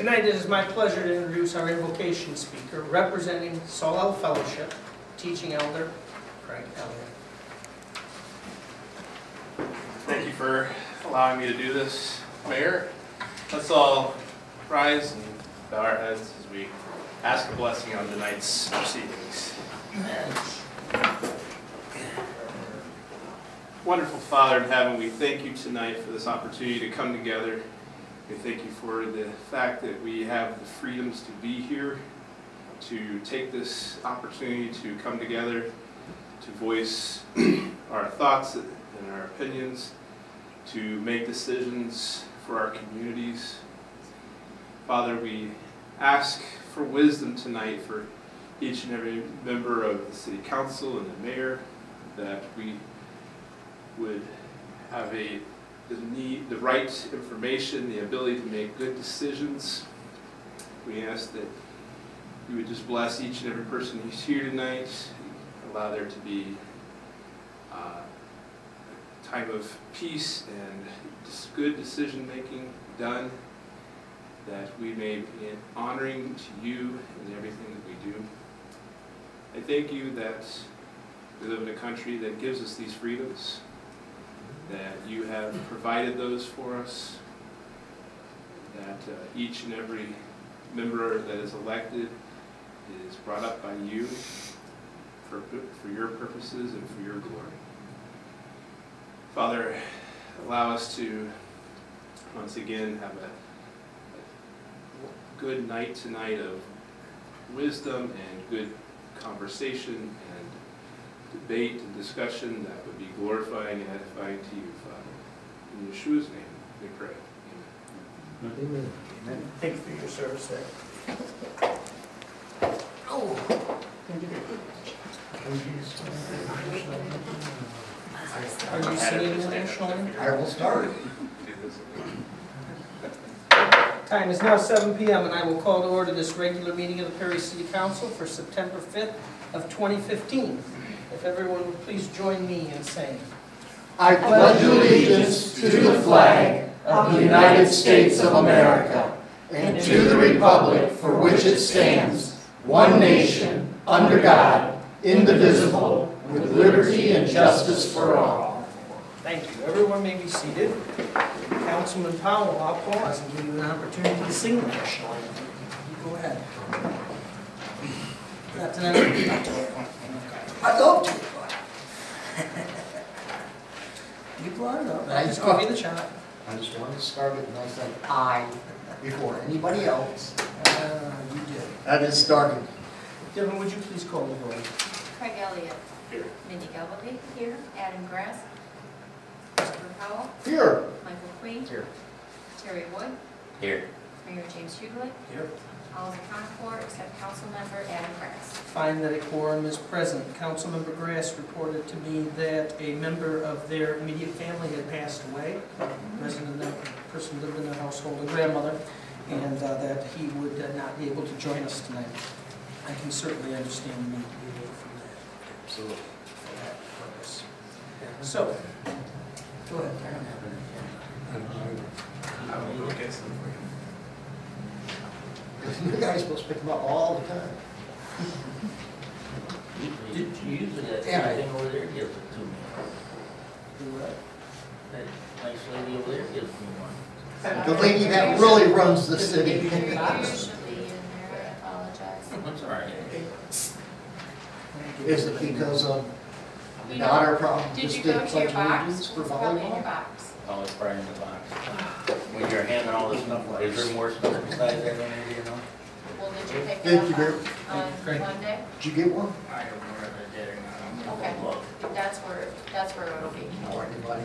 Tonight it is my pleasure to introduce our invocation speaker, representing Solel Fellowship, teaching elder Craig Elliott. Thank you for allowing me to do this, Mayor. Let's all rise and bow our heads as we ask a blessing on tonight's proceedings. Wonderful Father in heaven, we thank you tonight for this opportunity to come together. We thank you for the fact that we have the freedoms to be here, to take this opportunity to come together, to voice our thoughts and our opinions, to make decisions for our communities. Father, we ask for wisdom tonight for each and every member of the City Council and the Mayor, that we would have the right information, the ability to make good decisions. We ask that you would just bless each and every person who's here tonight, allow there to be a time of peace and just good decision making done, that we may be honoring to you in everything that we do. I thank you that we live in a country that gives us these freedoms, that you have provided those for us, that each and every member that is elected is brought up by you for your purposes and for your glory. Father, allow us to once again have a good night tonight of wisdom and good conversation and debate and discussion that would be glorifying and edifying to you, Father. In Yeshua's name we pray. Amen. Amen. Amen. Thank you for your service there. Oh. Are you singing the national anthem? I will start. Time is now 7 p.m. and I will call to order this regular meeting of the Perry City Council for September 5th of 2015. If everyone would please join me in saying, I pledge allegiance to the flag of the United States of America and to the republic for which it stands, one nation, under God, indivisible, with liberty and justice for all. thank you. Everyone may be seated. Councilman Powell, I'll pause and give you an opportunity to sing the national anthem. You go ahead. Not tonight. I'd love to. You brought it up. I just give you the shot. I just wanted to start it and I said I before anybody else. You did. That is starting. Devin, would you please call the roll? Craig Elliott. Here. Mindy Galvin. Here. Adam Grass. Christopher Powell. Here. Michael Queen. Here. Terry Wood. Here. Mayor James Hughley. Here. All is accounted for except Council Member Adam Grass. Find that a quorum is present. Councilmember Grass reported to me that a member of their immediate family had passed away. Person lived in their household, a grandmother, and that he would not be able to join us tonight. I can certainly understand the need to be away from that. Absolutely. For that purpose. So, go ahead. I will look at some for you. You guys are supposed to pick them up all the time. Usually that Yeah. thing over there gives it to me. Do what? That nice lady over there gives me one. The lady that really runs the city. Usually in there, I apologize. That's all right. Is it because of the daughter problem? Did Just you did go to your pledge box? allegiance for It's probably in your volleyball? box. Oh, it's probably in the box. When you're handing all this stuff, is there more stuff besides that in there, you know? Well, did you pick it Thank you, Mayor. up on Great. Monday? Did you get one? I don't know if I did or not. Okay. Look. That's where it'll be. Or anybody?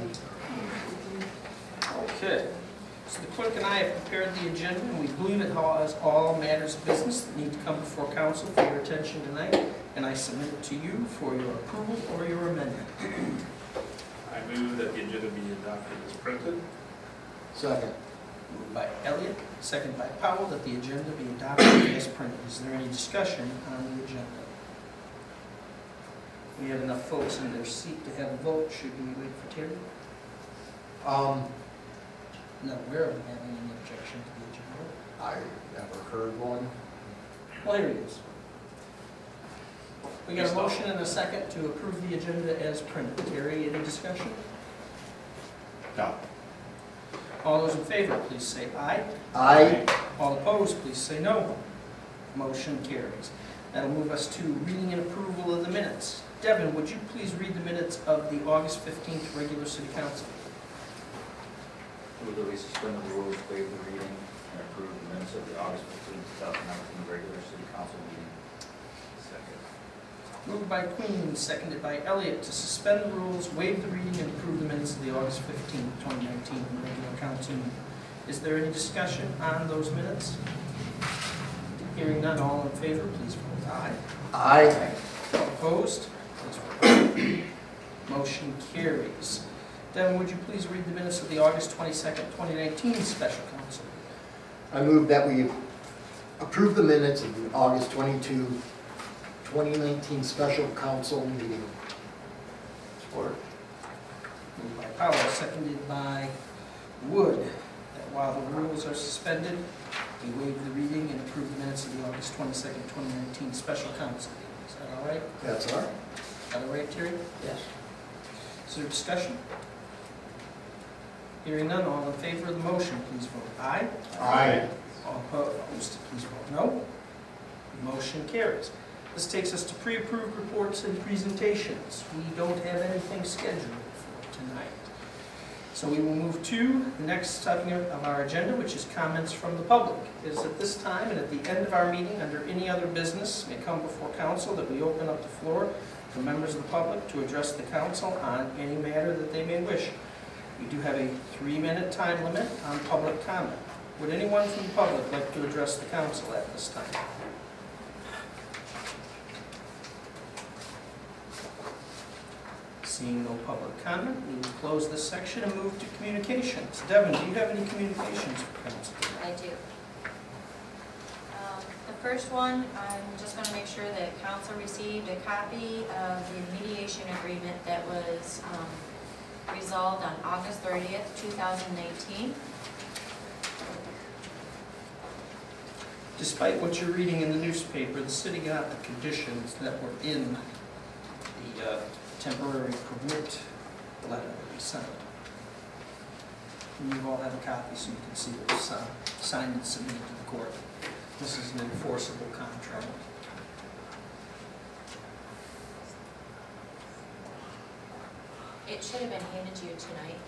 Okay. So the clerk and I have prepared the agenda, and we believe it has all matters of business that need to come before council for your attention tonight, and I submit it to you for your approval or your amendment. I move that the agenda be adopted as printed. Second. Moved by Elliott, second by Powell, that the agenda be adopted as printed. Is there any discussion on the agenda? We have enough folks in their seat to have a vote. Should we wait for Terry? Um, Not aware of having any objection to the agenda. I never heard one. Well, here it is. We got a motion and a second to approve the agenda as printed. Terry, any discussion? No. All those in favor, please say aye. Aye. All opposed, please say no. Motion carries. That'll move us to reading and approval of the minutes. Devin, would you please read the minutes of the August 15th regular city council? Move that we suspend the rules, waive the reading, and approve the minutes of the August 15th, 2019 regular city council meeting. Second. Moved by Queen, seconded by Elliott, to suspend the rules, waive the reading, and approve the minutes of the August 15th, 2019 regular council meeting. Is there any discussion on those minutes? Hearing none, all in favor, please vote aye. Aye. All opposed, please vote aye. Motion carries. Devin, would you please read the minutes of the August 22nd, 2019 special council? I move that we approve the minutes of the August 22, 2019 special council meeting. Support. Moved by Powell, seconded by Wood, that while the rules are suspended, we waive the reading and approve the minutes of the August 22nd, 2019 special council meeting. Is that all right? That's all right. Is that all right, Terry? Yes. Is there discussion? Hearing none, all in favor of the motion, please vote aye. Aye. All opposed, please vote no. Motion carries. This takes us to pre-approved reports and presentations. We don't have anything scheduled for tonight. So we will move to the next segment of our agenda, which is comments from the public. It is at this time and at the end of our meeting, under any other business may come before council, that we open up the floor for members of the public to address the council on any matter that they may wish. We do have a 3-minute time limit on public comment. Would anyone from the public like to address the council at this time? Seeing no public comment, we will close this section and move to communications. Devin, do you have any communications for council? I do. The first one, I'm just going to make sure that council received a copy of the mediation agreement that was resolved on August 30th, 2019. Despite what you're reading in the newspaper, the city got the conditions that were in the temporary permit letter that we signed. And you all have a copy so you can see it was signed and submitted to the court. This is an enforceable contract. It should have been handed to you tonight.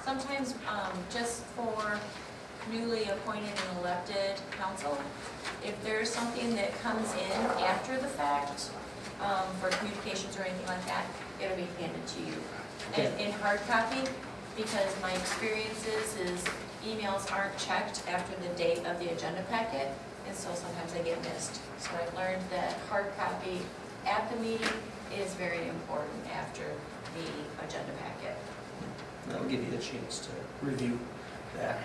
Sometimes, just for newly appointed and elected council, if there's something that comes in after the fact, for communications or anything like that, it'll be handed to you. Okay. In hard copy, because my experience is emails aren't checked after the date of the agenda packet, and so sometimes they get missed. So I've learned that hard copy at the meeting is very important after the agenda packet. That'll give you a chance to review that.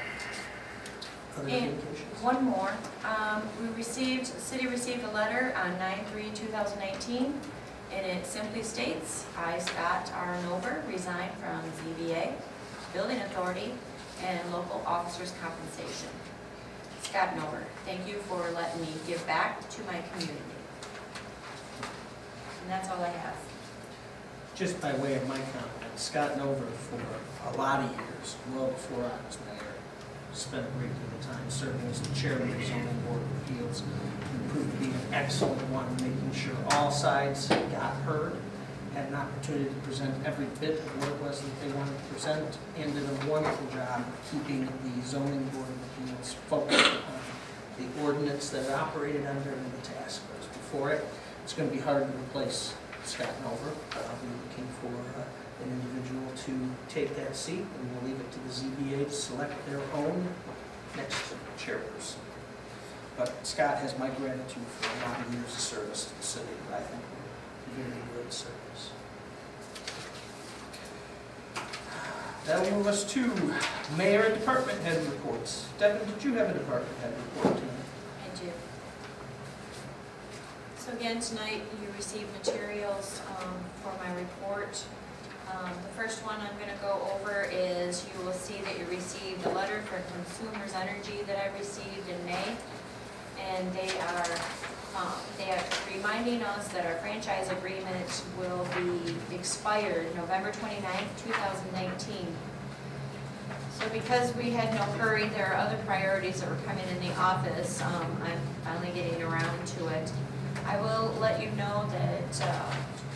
Other And communications? one more, the city received a letter on 9/3/2019, and it simply states, I, Scott R. Nover, resign from ZBA, Building Authority, and Local Officers Compensation. Scott Nover, thank you for letting me give back to my community. And that's all I have. Just by way of my comment, Scott Nover, for a lot of years, well before I was mayor, spent a great deal of time serving as the chairman of the zoning board of appeals, and proved to be an excellent one, making sure all sides got heard, had an opportunity to present every bit of what it was that they wanted to present, and did a wonderful job of keeping the zoning board of appeals focused on the ordinance that it operated under and the task force before it. It's going to be hard to replace Scott Nover. I'll be looking for an individual to take that seat, and we'll leave it to the ZBA to select their own next chairperson. But Scott has my gratitude for a lot of years of service to the city that I think were very good service. That'll move us to mayor and department head reports. Devin, did you have a department head report tonight? I do. So again, tonight you received materials for my report. The first one I'm going to go over is you will see that you received a letter from Consumers Energy that I received in May. And they are reminding us that our franchise agreement will be expired November 29th, 2019. So because we had no hurry, there are other priorities that were coming in the office. I'm finally getting around to it. I will let you know that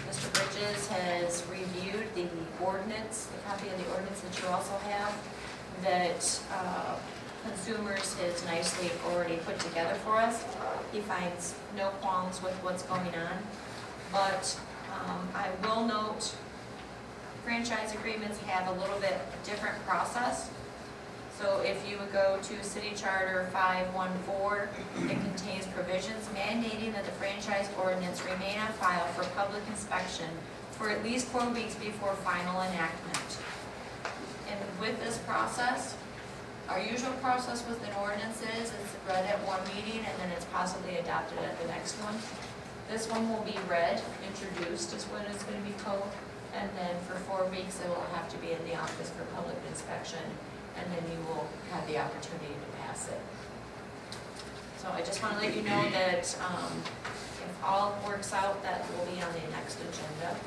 Mr. Bridges has reviewed the ordinance, the copy of the ordinance that you also have, that Consumers has nicely already put together for us. He finds no qualms with what's going on. But I will note, franchise agreements have a little bit different process. So if you would go to City Charter 514, it contains provisions mandating that the franchise ordinance remain on file for public inspection for at least 4 weeks before final enactment. And with this process, our usual process with an ordinance is it's read at one meeting and then it's possibly adopted at the next one. This one will be read, introduced is what it's going to be called, and then for 4 weeks it will have to be in the office for public inspection, and then you will have the opportunity to pass it. So I just want to let you know that if all works out, that will be on the next agenda.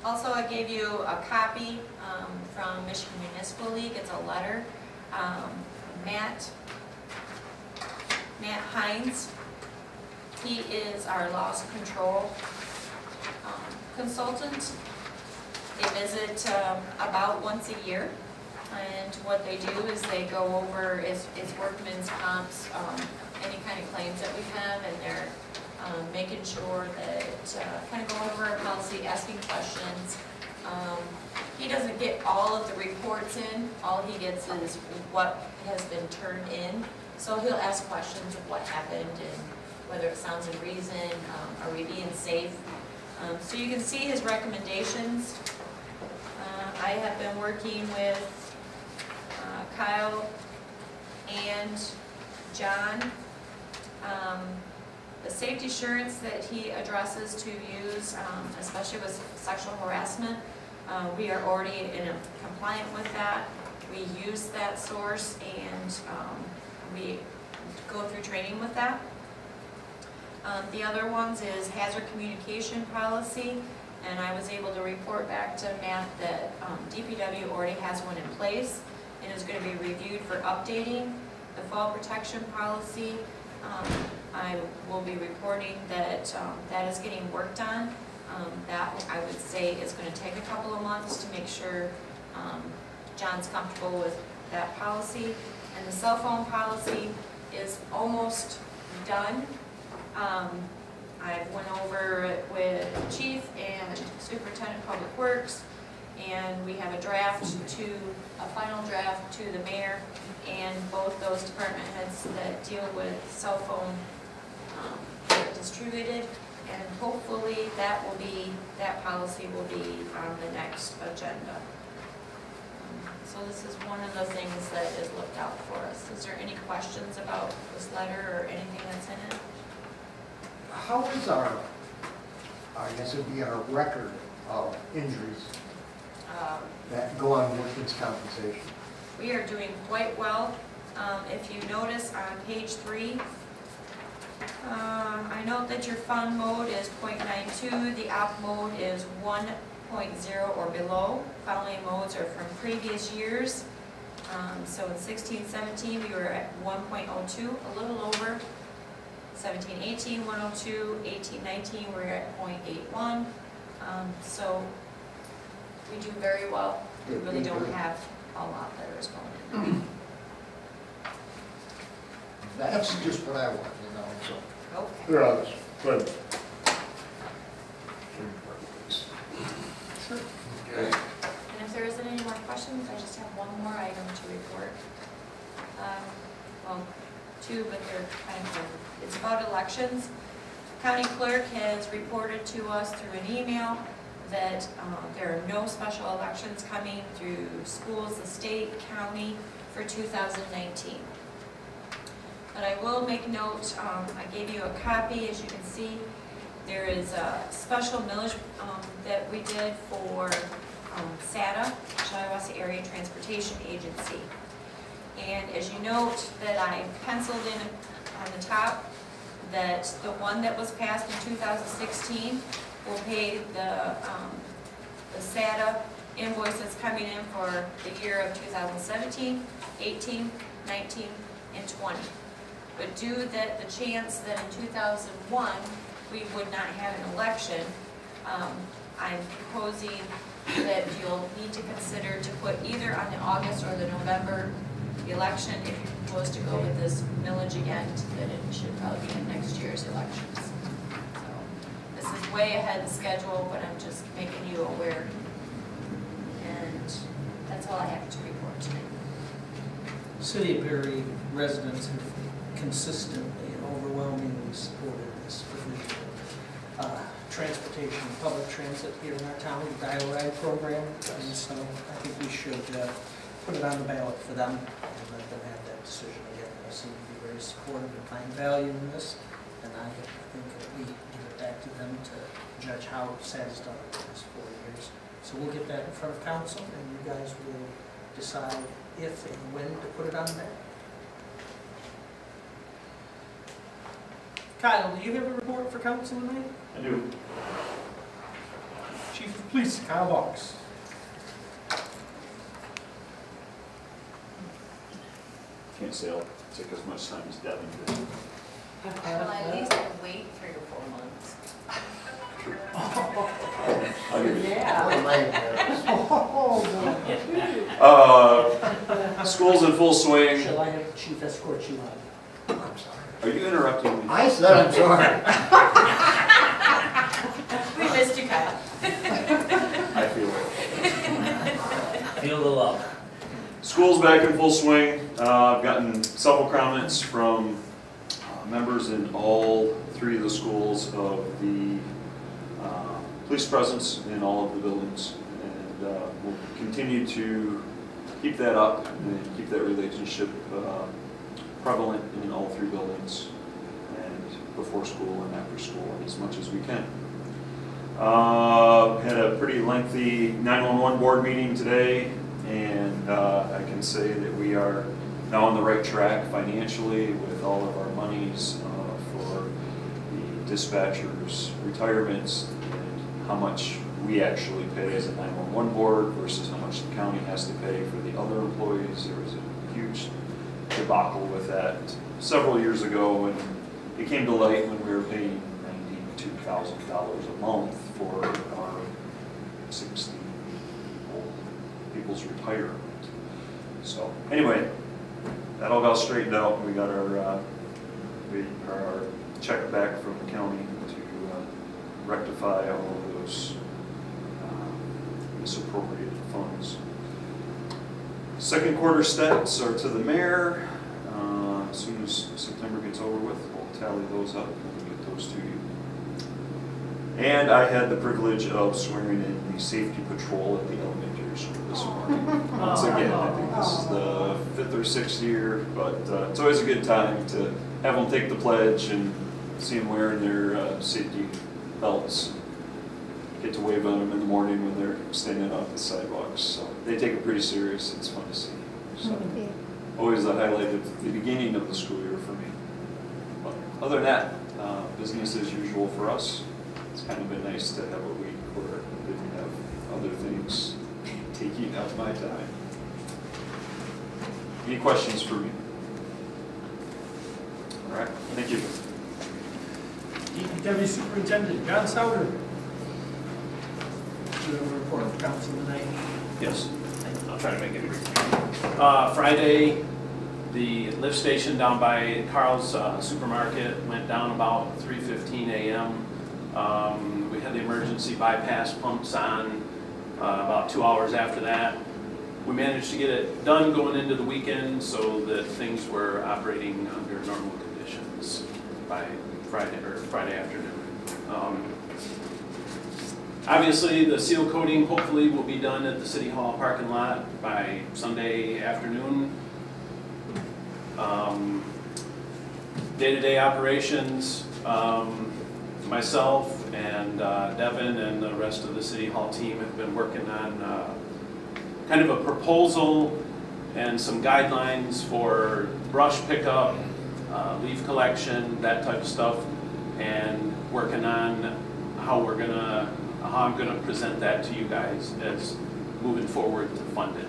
Also, I gave you a copy from Michigan Municipal League. It's a letter. Matt Hines, he is our loss control consultant. They visit about once a year, and what they do is they go over is workman's comps, any kind of claims that we have, and they're making sure that, kind of go over our policy, asking questions. He doesn't get all of the reports in. All he gets is what has been turned in. So he'll ask questions of what happened and whether it sounds in reason, are we being safe. So you can see his recommendations. I have been working with Kyle and John. The safety assurance that he addresses to use, especially with sexual harassment, we are already compliant with that. We use that source and we go through training with that. The other ones is hazard communication policy, and I was able to report back to Matt that DPW already has one in place and is going to be reviewed for updating. The fall protection policy, I will be reporting that that is getting worked on. That I would say is going to take a couple of months to make sure John's comfortable with that policy. And the cell phone policy is almost done. I went over it with Chief and Superintendent of Public Works, and we have a final draft to the mayor and both those department heads that deal with cell phone distributed, and hopefully that policy will be on the next agenda. So this is one of the things that is looked out for us. Is there any questions about this letter or anything that's in it? How is I guess it would be our record of injuries that go on workers' compensation? We are doing quite well. If you notice on page 3, I note that your fund mode is 0.92, the op mode is 1.0 or below. Following modes are from previous years. So in 16-17 we were at 1.02, a little over. 17-18, 102, 18-19 we're at 0.81. So we do very well. We really don't have a lot that is going in. That's just what I want, so. Okay. There are others, but. Sure. Okay. And if there isn't any more questions, I just have one more item to report. Well, 2, but they're kind of different. It's about elections. County clerk has reported to us through an email that there are no special elections coming through schools, the state, county for 2019. But I will make note, I gave you a copy, as you can see, There is a special millage that we did for SATA, Shiawassee Area Transportation Agency. And as you note that I penciled in on the top that the one that was passed in 2016 will pay the SATA invoice that's coming in for the year of 2017, 18, 19, and 20. But due to the chance that in 2001 we would not have an election, I'm proposing that you'll need to consider to put either on the August or the November election. If you propose to go with this millage again, then it should probably be in next year's elections. So this is way ahead of schedule, but I'm just making you aware. And that's all I have to report tonight. City of Perry residents have consistently and overwhelmingly supported this provision of transportation, public transit here in our town, the Dial Ride program, and so I think we should put it on the ballot for them and let them have that decision again. They seem to be very supportive and find value in this, and I think that we give it back to them to judge how SAT has done it for the last 4 years. So we'll get that in front of council, and you guys will decide if and when to put it on the ballot. Kyle, do you have a report for council tonight? I do. Chief of Police, Kyle Box. Can't say I'll take as much time as Devin did. Well, at least I wait 3 or 4 months. I'll give you. Yeah. School's in full swing. Shall I have the chief escort you out? I'm sorry. Are you interrupting me? I said I'm sorry. We missed you, Kyle. I feel it. Feel the love. School's back in full swing. I've gotten several comments from members in all 3 of the schools of the police presence in all of the buildings. And we'll continue to keep that up and keep that relationship prevalent in all 3 buildings, and before school and after school as much as we can. Had a pretty lengthy 911 board meeting today, and I can say that we are now on the right track financially with all of our monies for the dispatchers' retirements and how much we actually pay as a 911 board versus how much the county has to pay for the other employees. There was a huge debacle with that several years ago, and it came to light when we were paying $92,000 a month for our 60 people's retirement. So anyway, that all got straightened out. We got our check back from the county to rectify all of those misappropriated funds. Second quarter stats are to the mayor. As soon as September gets over with, we'll tally those up and get those to you. And I had the privilege of swearing in the safety patrol at the elementary school this morning. Once again, I think this is the 5th or 6th year, but it's always a good time to have them take the pledge and see them wearing their safety belts. Get to wave at them in the morning when they're standing off the sidewalks. So they take it pretty serious. It's fun to see. So always a highlight of the beginning of the school year for me. But other than that, business as usual for us. It's kind of been nice to have a week where I didn't have other things taking up my time. Any questions for me? All right, thank you. DPW Superintendent John Souter. Do you have a report for council tonight? Yes, I'll try to make it brief. Friday, the lift station down by Carl's Supermarket went down about 3:15 a.m. We had the emergency bypass pumps on about 2 hours after that. We managed to get it done going into the weekend so that things were operating under normal conditions by Friday afternoon. Obviously, the seal coating hopefully will be done at the City Hall parking lot by Sunday afternoon. Day-to-day operations, myself and Devin and the rest of the City Hall team have been working on kind of a proposal and some guidelines for brush pickup, leaf collection, that type of stuff, and working on how I'm gonna present that to you guys as moving forward to fund it.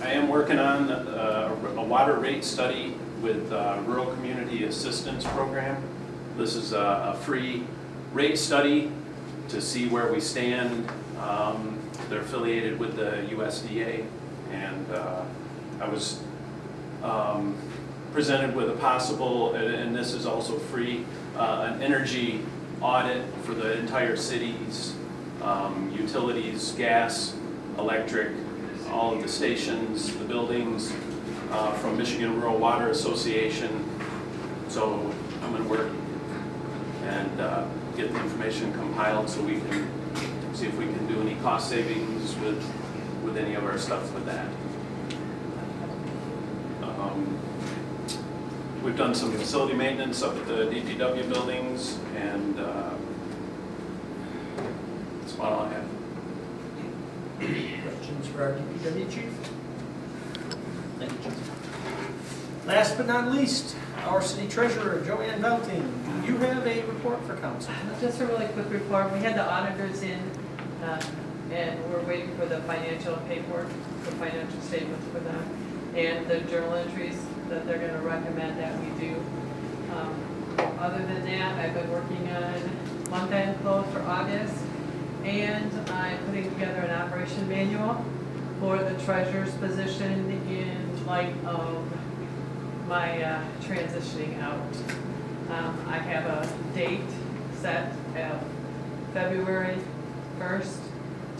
I am working on a water rate study with Rural Community Assistance Program. This is a free rate study to see where we stand. They're affiliated with the USDA, and I was presented with a possible, and this is also free, an energy audit for the entire city's utilities, gas, electric, all of the stations, the buildings, from Michigan Rural Water Association. So I'm going to work and get the information compiled so we can see if we can do any cost savings with any of our stuff with that. We've done some facility maintenance up at the DPW buildings, and that's about all I have. Questions for our DPW chief? Thank you, Chief. Last but not least, our city treasurer, Joanne Velting. Do you have a report for council? Just a really quick report. We had the auditors in, and we're waiting for the financial paperwork, the financial statements for them, and the journal entries that they're going to recommend that we do. Other than that, I've been working on month-end close for August, and I'm putting together an operation manual for the treasurer's position in light of my transitioning out. I have a date set of February 1st,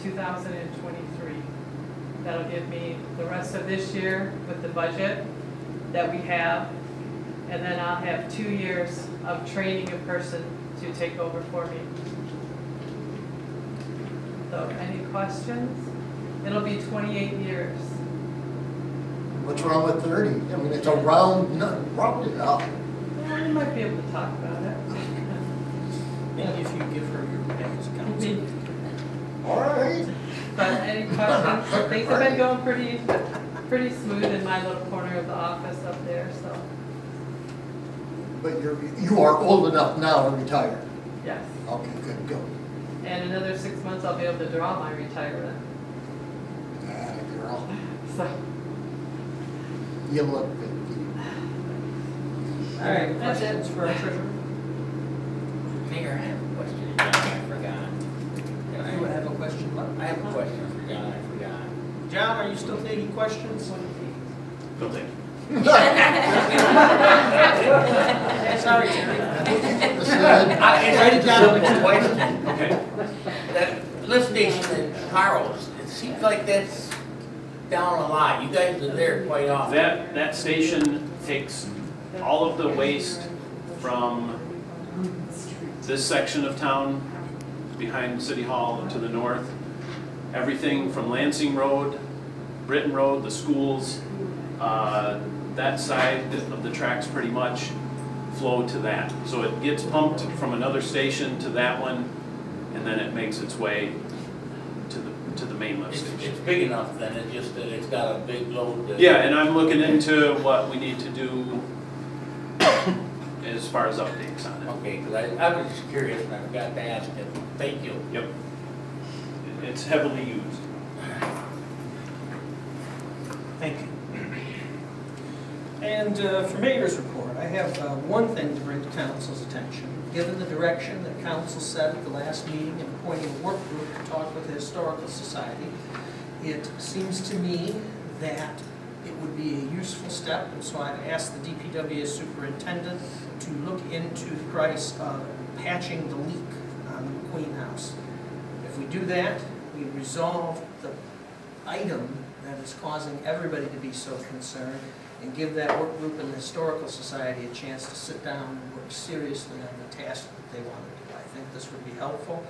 2023. That'll give me the rest of this year with the budget that we have, and then I'll have 2 years of training a person to take over for me. So, any questions? It'll be 28 years. What's wrong with 30? I mean, it's a rounded up. Well, we might be able to talk about it. Maybe if you give her your pay as council. All right. But any questions? Things have been going pretty smooth in my little corner of the office up there, so, But you are old enough now to retire. yes. Okay, good, go. And another 6 months, I'll be able to draw my retirement, Ah, girl. so. You look good. All right, That's it. questions for our treasurer? Mayor, I have a question. I forgot. You would have a question, what? I have a question for John. I forgot. John, are you still taking questions? Don't think. Sorry, Terry. Write it down. Question. Okay. That lift station in Carl's, it seems like that's down a lot. You guys are there quite often. That station takes all of the waste from this section of town behind City Hall to the north. Everything from Lansing Road, Britton Road, the schools, that side of the tracks pretty much flow to that. So it gets pumped from another station to that one, and then it makes its way to the main lift station. It's big enough then, it's just that it's got a big load. Yeah, and I'm looking into what we need to do as far as updates on it. Okay, because I was just curious and I forgot to ask it. Thank you. Yep. It's heavily used. Thank you. And for Mayor's report, I have one thing to bring to council's attention. Given the direction that council set at the last meeting in appointing a work group to talk with the Historical Society, it seems to me that it would be a useful step, and so I've asked the DPW superintendent to look into the price of patching the leak on the McQueen House. If we do that, we resolve the item that is causing everybody to be so concerned, and give that work group and the Historical Society a chance to sit down and work seriously on the task that they want to do. I think this would be helpful,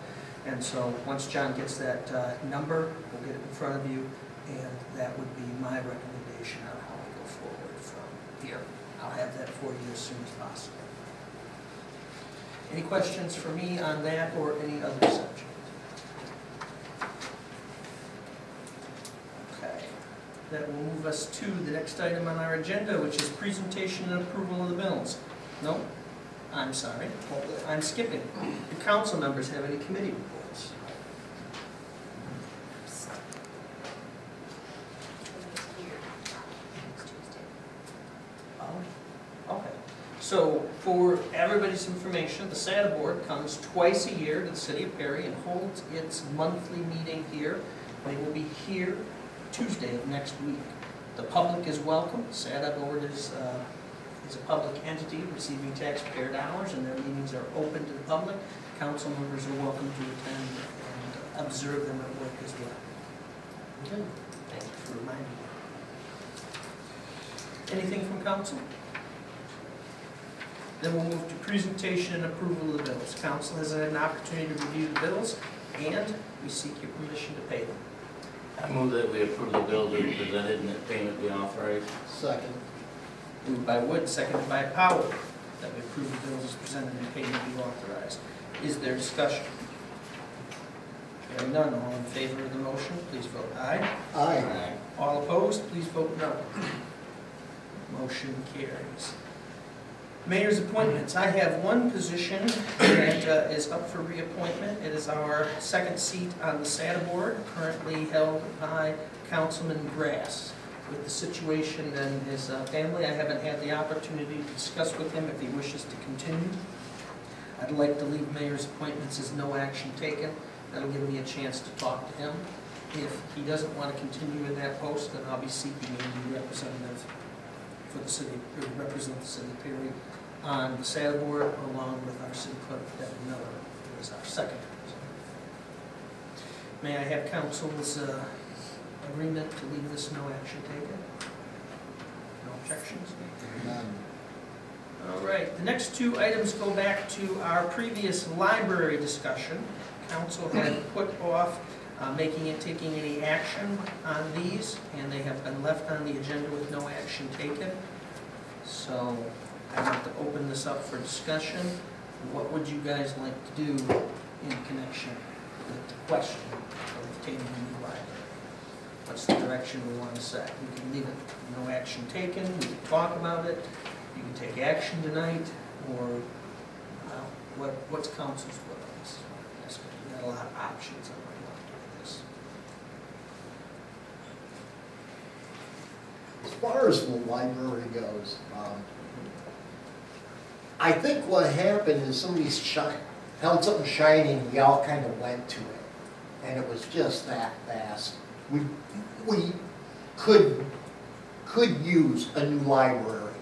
and so once John gets that number, we'll get it in front of you, and that would be my recommendation on how we go forward. here. I'll have that for you as soon as possible. Any questions for me on that or any other subject? Okay, that will move us to the next item on our agenda, which is presentation and approval of the bills. No, I'm sorry, I'm skipping. Do council members have any committee reports? Okay. So for everybody's information, the SADA board comes twice a year to the city of Perry and holds its monthly meeting here. They will be here Tuesday of next week. The public is welcome. SADA board is a public entity receiving taxpayer dollars, and their meetings are open to the public. Council members are welcome to attend and observe them at work as well. Okay. Thank you for reminding me. Anything from council? Then we'll move to presentation and approval of the bills. Council has had an opportunity to review the bills, and we seek your permission to pay them. I move that we approve the bills as presented and that payment be authorized. Second. Moved by Wood, seconded by Powell, that we approve the bills as presented and payment be authorized. Is there discussion? Hearing none, all in favor of the motion, please vote aye. Aye. All opposed, please vote no. Motion carries. Mayor's appointments. I have one position that is up for reappointment. It is our second seat on the SADA board, currently held by Councilman Grass. With the situation and his family, I haven't had the opportunity to discuss with him if he wishes to continue. I'd like to leave mayor's appointments as no action taken. That'll give me a chance to talk to him. If he doesn't want to continue in that post, then I'll be seeking a new representative for the city, or represent the city of Perry on the SADA board, along with our city clerk, Debbie Miller, who is our second representative. May I have council's agreement to leave this no action taken? No objections? None. All right, the next two items go back to our previous library discussion. Council had put off taking any action on these, and they have been left on the agenda with no action taken. So I want to open this up for discussion. What would you guys like to do in connection with the question of obtaining a new library? What's the direction we want to set? We can leave it no action taken, we can talk about it, you can take action tonight, or what's council's will on this? Yes, we've got a lot of options on what we want to do with this. As far as the library goes, I think what happened is somebody's held something shiny and we all kind of went to it. And it was just that fast. We could use a new library.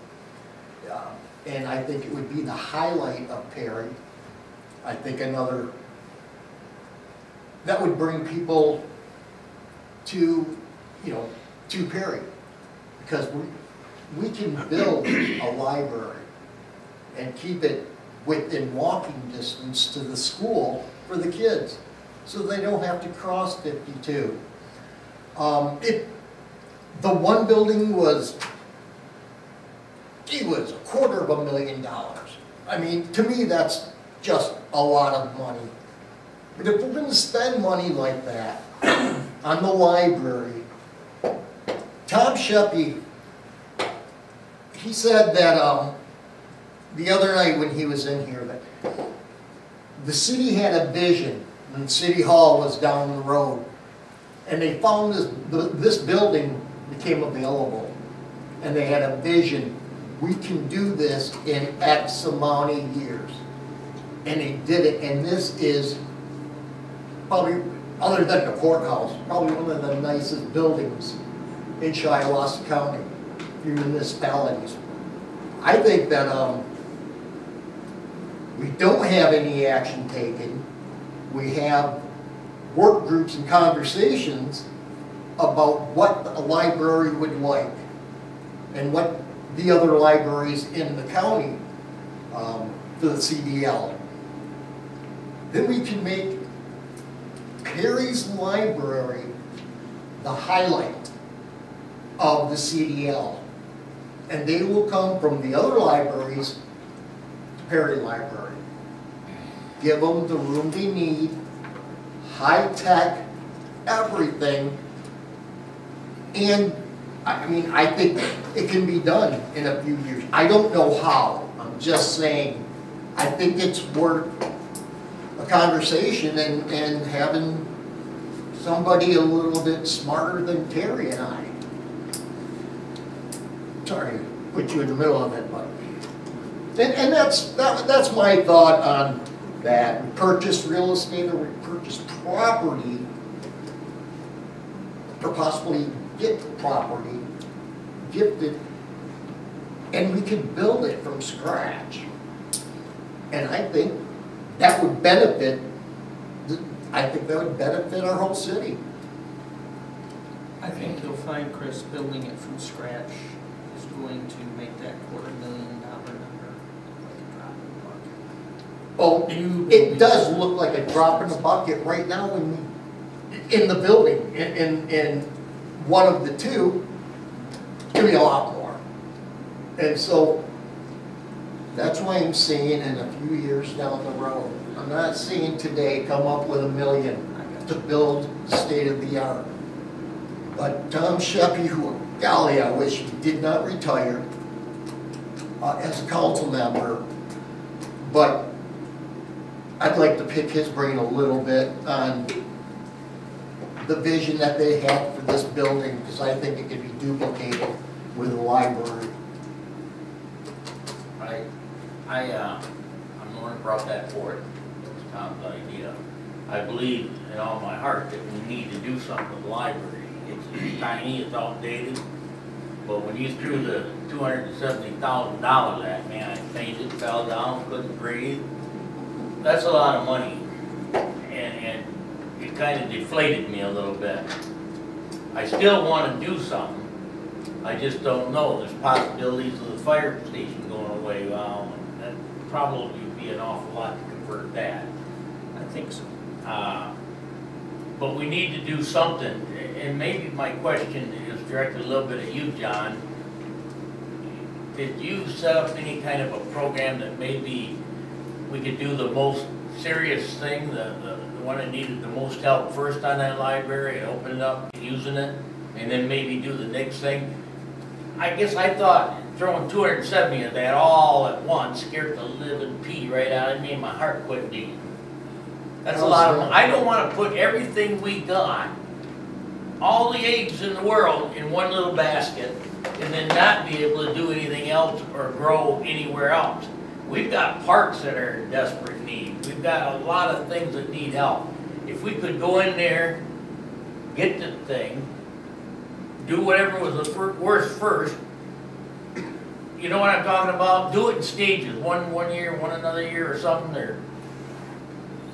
And I think it would be the highlight of Perry. I think that would bring people to Perry. Because we can build a library and keep it within walking distance to the school for the kids, so they don't have to cross 52. The one building was $250,000. I mean, to me, that's just a lot of money. But if we're going to spend money like that on the library, Tom Sheppy, he said that the other night when he was in here, that the city had a vision when City Hall was down the road, and they found this building became available, and they had a vision. We can do this in X amount of years, and they did it. And this is probably, other than the courthouse, probably one of the nicest buildings in Shiawassee County, municipalities. I think that we don't have any action taken. We have work groups and conversations about what a library would like and what the other libraries in the county for the CDL. Then we can make Perry's library the highlight of the CDL. And they will come from the other libraries to Perry Library. Give them the room they need, high-tech, everything. And, I mean, I think it can be done in a few years. I don't know how, I'm just saying, I think it's worth a conversation and having somebody a little bit smarter than Terry and I. Sorry to put you in the middle of it, but, and that's my thought on that. We purchase real estate or we purchase property, or possibly get property gifted, and we can build it from scratch. And I think that would benefit, our whole city. I think you'll find, Chris, building it from scratch is going to make that $250,000 number like a drop in the bucket. Oh, it does look like a drop in the bucket right now in the building, in one of the two. It's gonna be a lot more. And so, that's why I'm saying in a few years down the road, I'm not saying today come up with $1 million to build state of the art. But Tom Sheppy, who, golly, I wish he did not retire as a council member, but I'd like to pick his brain a little bit on the vision that they had for this building, because I think it could be duplicated with a library. I'm the one who brought that forward. It was Tom's idea. I believe in all my heart that we need to do something with the library. It's tiny, it's outdated, but when you threw the $270,000 at me, I fainted, fell down, couldn't breathe. That's a lot of money, and it kind of deflated me a little bit. I still want to do something. I just don't know. There's possibilities of the fire station going away. That probably would be an awful lot to convert that. I think so. But we need to do something. And maybe my question is directed a little bit at you, John. Did you set up any kind of a program that maybe we could do the most serious thing, the one that needed the most help first on that library, and open it up, using it, and then maybe do the next thing? I guess I thought throwing 270 of that all at once scared the living pea right out of me, and my heart quit beating. That's a lot of money. I don't want to put everything we got, all the eggs in the world, in one little basket, and then not be able to do anything else or grow anywhere else. We've got parks that are in desperate need. We've got a lot of things that need help. If we could go in there, get the thing, do whatever was the worst first, you know what I'm talking about? Do it in stages, one year, one another year or something, or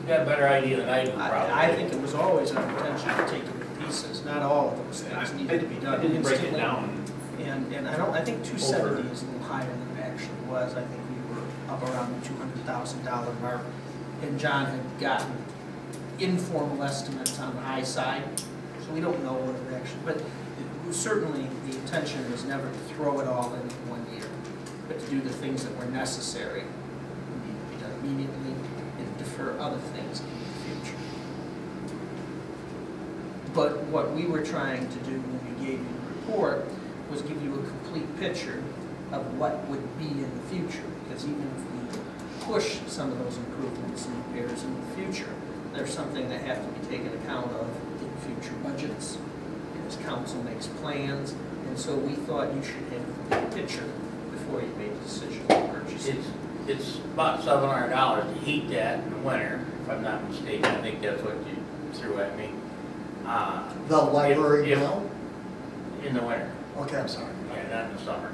you got a better idea than I do probably. I think it was always our intention to take it in pieces. Not all of those things needed to be done I didn't break it instantly. down. And I think 270 is a little higher than it actually was. I think we were up around the $200,000 mark. And John had gotten informal estimates on the high side, so we don't know what it actually, but certainly the intention is never to throw it all in 1 year, but to do the things that were necessary, need to be done immediately, and defer other things in the future. But what we were trying to do when we gave you the report was give you a complete picture of what would be in the future, because even if we push some of those improvements and repairs in the future, there's something that have to be taken account of in future budgets, and as council makes plans, and so we thought you should have the big picture before you made the decision to purchase it. It's about $700 to heat that in the winter, if I'm not mistaken. I think that's what you threw at me. The library if- now? In the winter. Okay, I'm sorry. Yeah, not in the summer.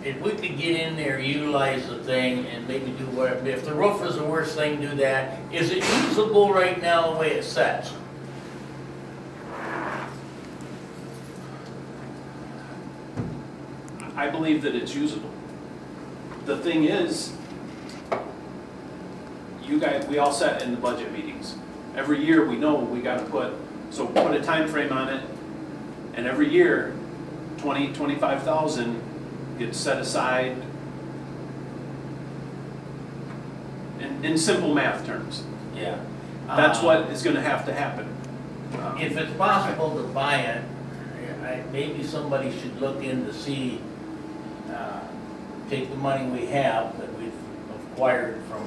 If we could get in there, utilize the thing, and maybe do whatever, if the roof is the worst thing, do that. Is it usable right now the way it sets? I believe that it's usable. The thing is, you guys, we all set in the budget meetings. Every year we know we gotta put a time frame on it, and every year 25,000 gets set aside in simple math terms. Yeah. That's what is gonna have to happen. If it's possible to buy it, maybe somebody should look in to see, take the money we have that we've acquired from,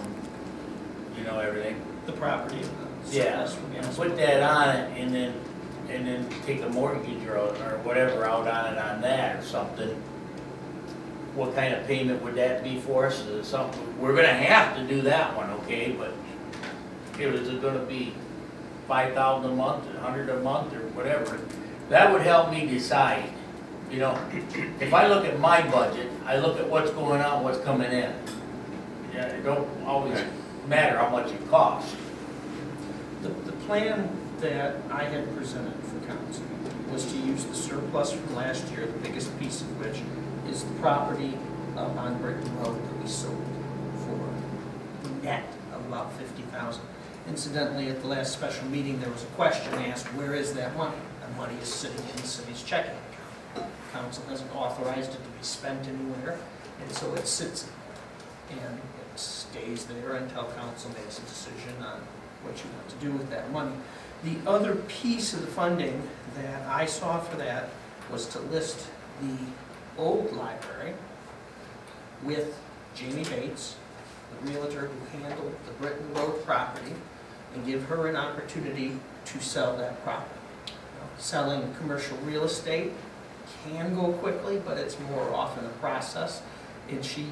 you know, everything. The property. Yeah, and put that on it and then take a mortgage or whatever out on it on that or something. What kind of payment would that be for us? Is it something, we're gonna have to do that one, okay, but is it gonna be 5,000 a month, 100 a month, or whatever? That would help me decide, you know. If I look at my budget, I look at what's going out, what's coming in. Yeah, it don't always matter how much it costs. The plan that I had presented for council was to use the surplus from last year, the biggest piece of which is the property up on Britain Road that we sold for net of about $50,000. Incidentally, at the last special meeting, there was a question asked, where is that money? That money is sitting in the city's checking account. Council hasn't authorized it to be spent anywhere, and so it sits and it stays there until council makes a decision on what you want to do with that money. The other piece of the funding that I saw for that was to list the old library with Jamie Bates, the realtor who handled the Britain Road property, and give her an opportunity to sell that property. Selling commercial real estate can go quickly, but it's more often a process, and she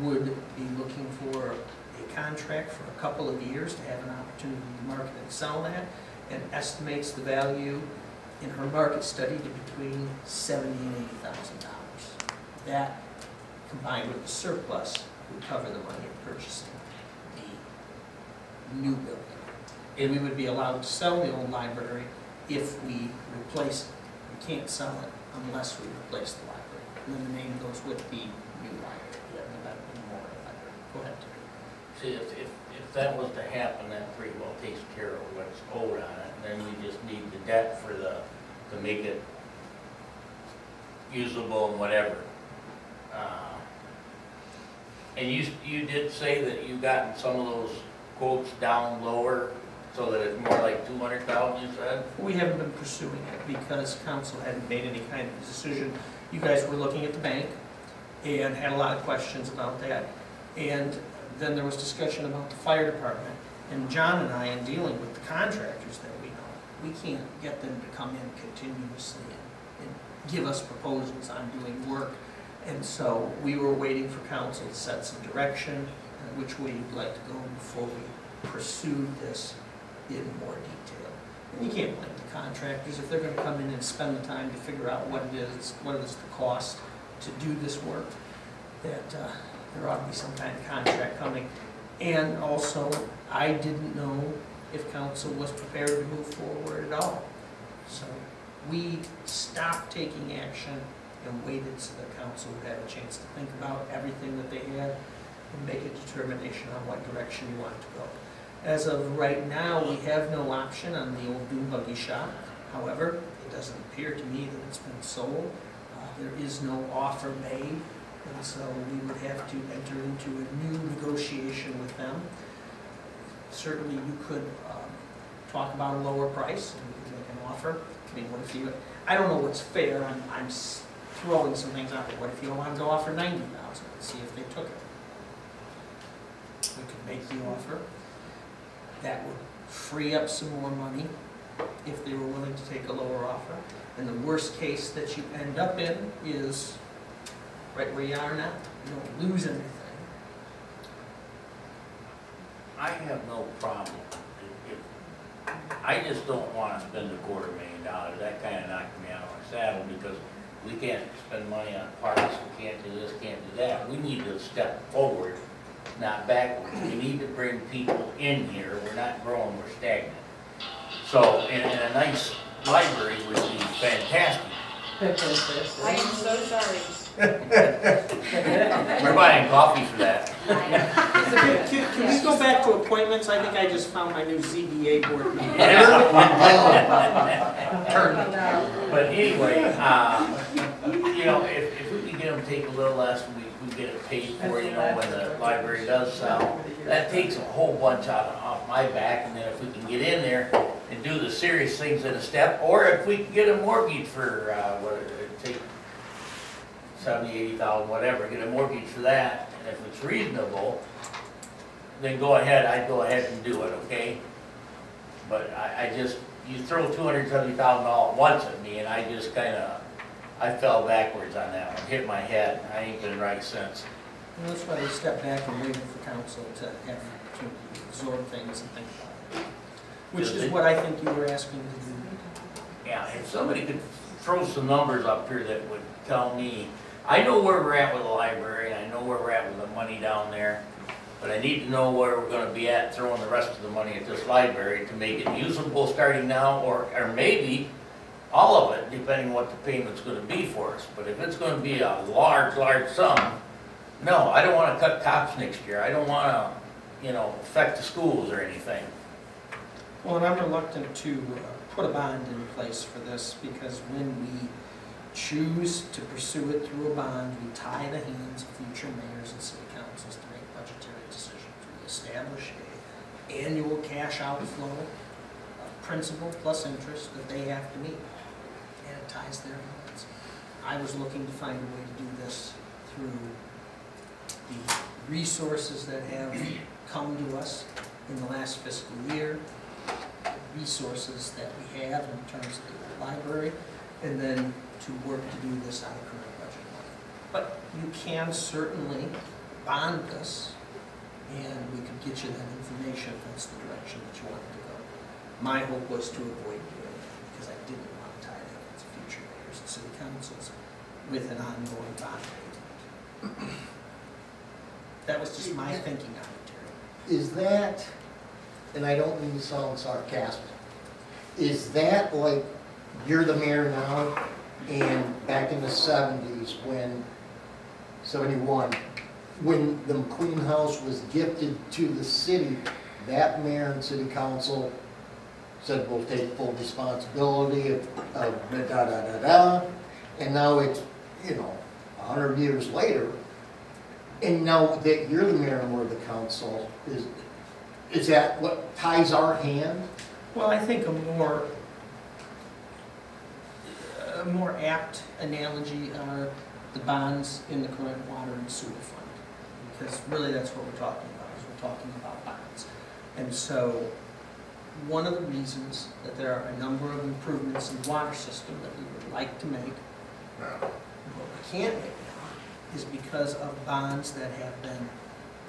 would be looking for a contract for a couple of years to have an opportunity to market and sell that, and estimates the value in her market study to between $70,000 and $80,000. That, combined with the surplus, would cover the money of purchasing the new building. And we would be allowed to sell the old library if we replace it. We can't sell it unless we replace the library. And then the name goes with the new library, the memorial library. Go ahead. See, if that was to happen, that pretty well takes care of what's owed on it. Then we just need the debt for to make it usable and whatever. And you did say that you gotten some of those quotes down lower so that it's more like 200,000, you said? We haven't been pursuing it because council hadn't made any kind of decision. You guys were looking at the bank and had a lot of questions about that. And then there was discussion about the fire department. And John and I, in dealing with the contractors that we know, we can't get them to come in continuously and give us proposals on doing work. And so we were waiting for council to set some direction, which way you'd like to go before we pursued this in more detail. And you can't blame the contractors if they're going to come in and spend the time to figure out what it is the cost to do this work, that there ought to be some kind of contract coming. And also, I didn't know if council was prepared to move forward at all. So we stopped taking action and waited so that council would have a chance to think about everything that they had and make a determination on what direction you want to go. As of right now, we have no option on the old dune buggy shop. However, it doesn't appear to me that it's been sold. There is no offer made, and so we would have to enter into a new negotiation with them. Certainly, you could talk about a lower price, and we could make an offer. I mean, what if you? I don't know what's fair. I'm throwing some things out there. What if you wanted to offer $90,000 and see if they took it? We could make the offer. That would free up some more money if they were willing to take a lower offer. And the worst case that you end up in is right where you are now. You don't lose anything. I have no problem. I just don't want to spend $250,000. That kind of knocked me out of my saddle because we can't spend money on parks, we can't do this, can't do that. We need to step forward, not backwards. We need to bring people in here. We're not growing, we're stagnant. So, and a nice library would be fantastic. I am so sorry. We're buying coffee for that. Can we go back to appointments? I think I just found my new ZBA board meeting. But anyway, you know, if we could get them to take a little less, we get it paid for, you know, when the library does sell. That takes a whole bunch off my back, and then if we can get in there and do the serious things in a step, or if we can get a mortgage for, take 70, 80,000, whatever, get a mortgage for that, and if it's reasonable, then go ahead, I'd go ahead and do it, okay? But I just, you throw $270,000 at once at me, and I just I fell backwards on that one, hit my head. I ain't been right since. And that's why we step back and wait for council to have to absorb things and think about it. Which is what I think you were asking to do. Yeah, if somebody could throw some numbers up here that would tell me, I know where we're at with the library, I know where we're at with the money down there, but I need to know where we're gonna be at throwing the rest of the money at this library to make it usable starting now, or maybe all of it, depending on what the payment's gonna be for us. But if it's gonna be a large, large sum, no, I don't wanna cut cops next year. I don't wanna, you know, affect the schools or anything. Well, and I'm reluctant to put a bond in place for this, because when we choose to pursue it through a bond, we tie the hands of future mayors and city councils to make budgetary decisions. We establish an annual cash outflow of principal plus interest that they have to meet, and it ties their hands. I was looking to find a way to do this through the resources that have come to us in the last fiscal year, resources that we have in terms of the library, and then to work to do this out of current budget money. But you can certainly bond this, and we could get you that information if that's the direction that you want to go. My hope was to avoid doing it, because I didn't want to tie that into future mayors and city councils with an ongoing bond payment. That was just my thinking on it, Terry. Is that, and I don't mean to sound sarcastic, is that like you're the mayor now, and back in the 70s when, 71, when the McQueen House was gifted to the city, that mayor and city council said we'll take full responsibility of da-da-da-da, and now it's, you know, 100 years later, and now that you're the mayor and we're the council, is that what ties our hand? Well, I think a more apt analogy are the bonds in the current water and sewer fund, because really that's what we're talking about, is we're talking about bonds. And so one of the reasons that there are a number of improvements in the water system that we would like to make, but we can't make now, is because of bonds that have been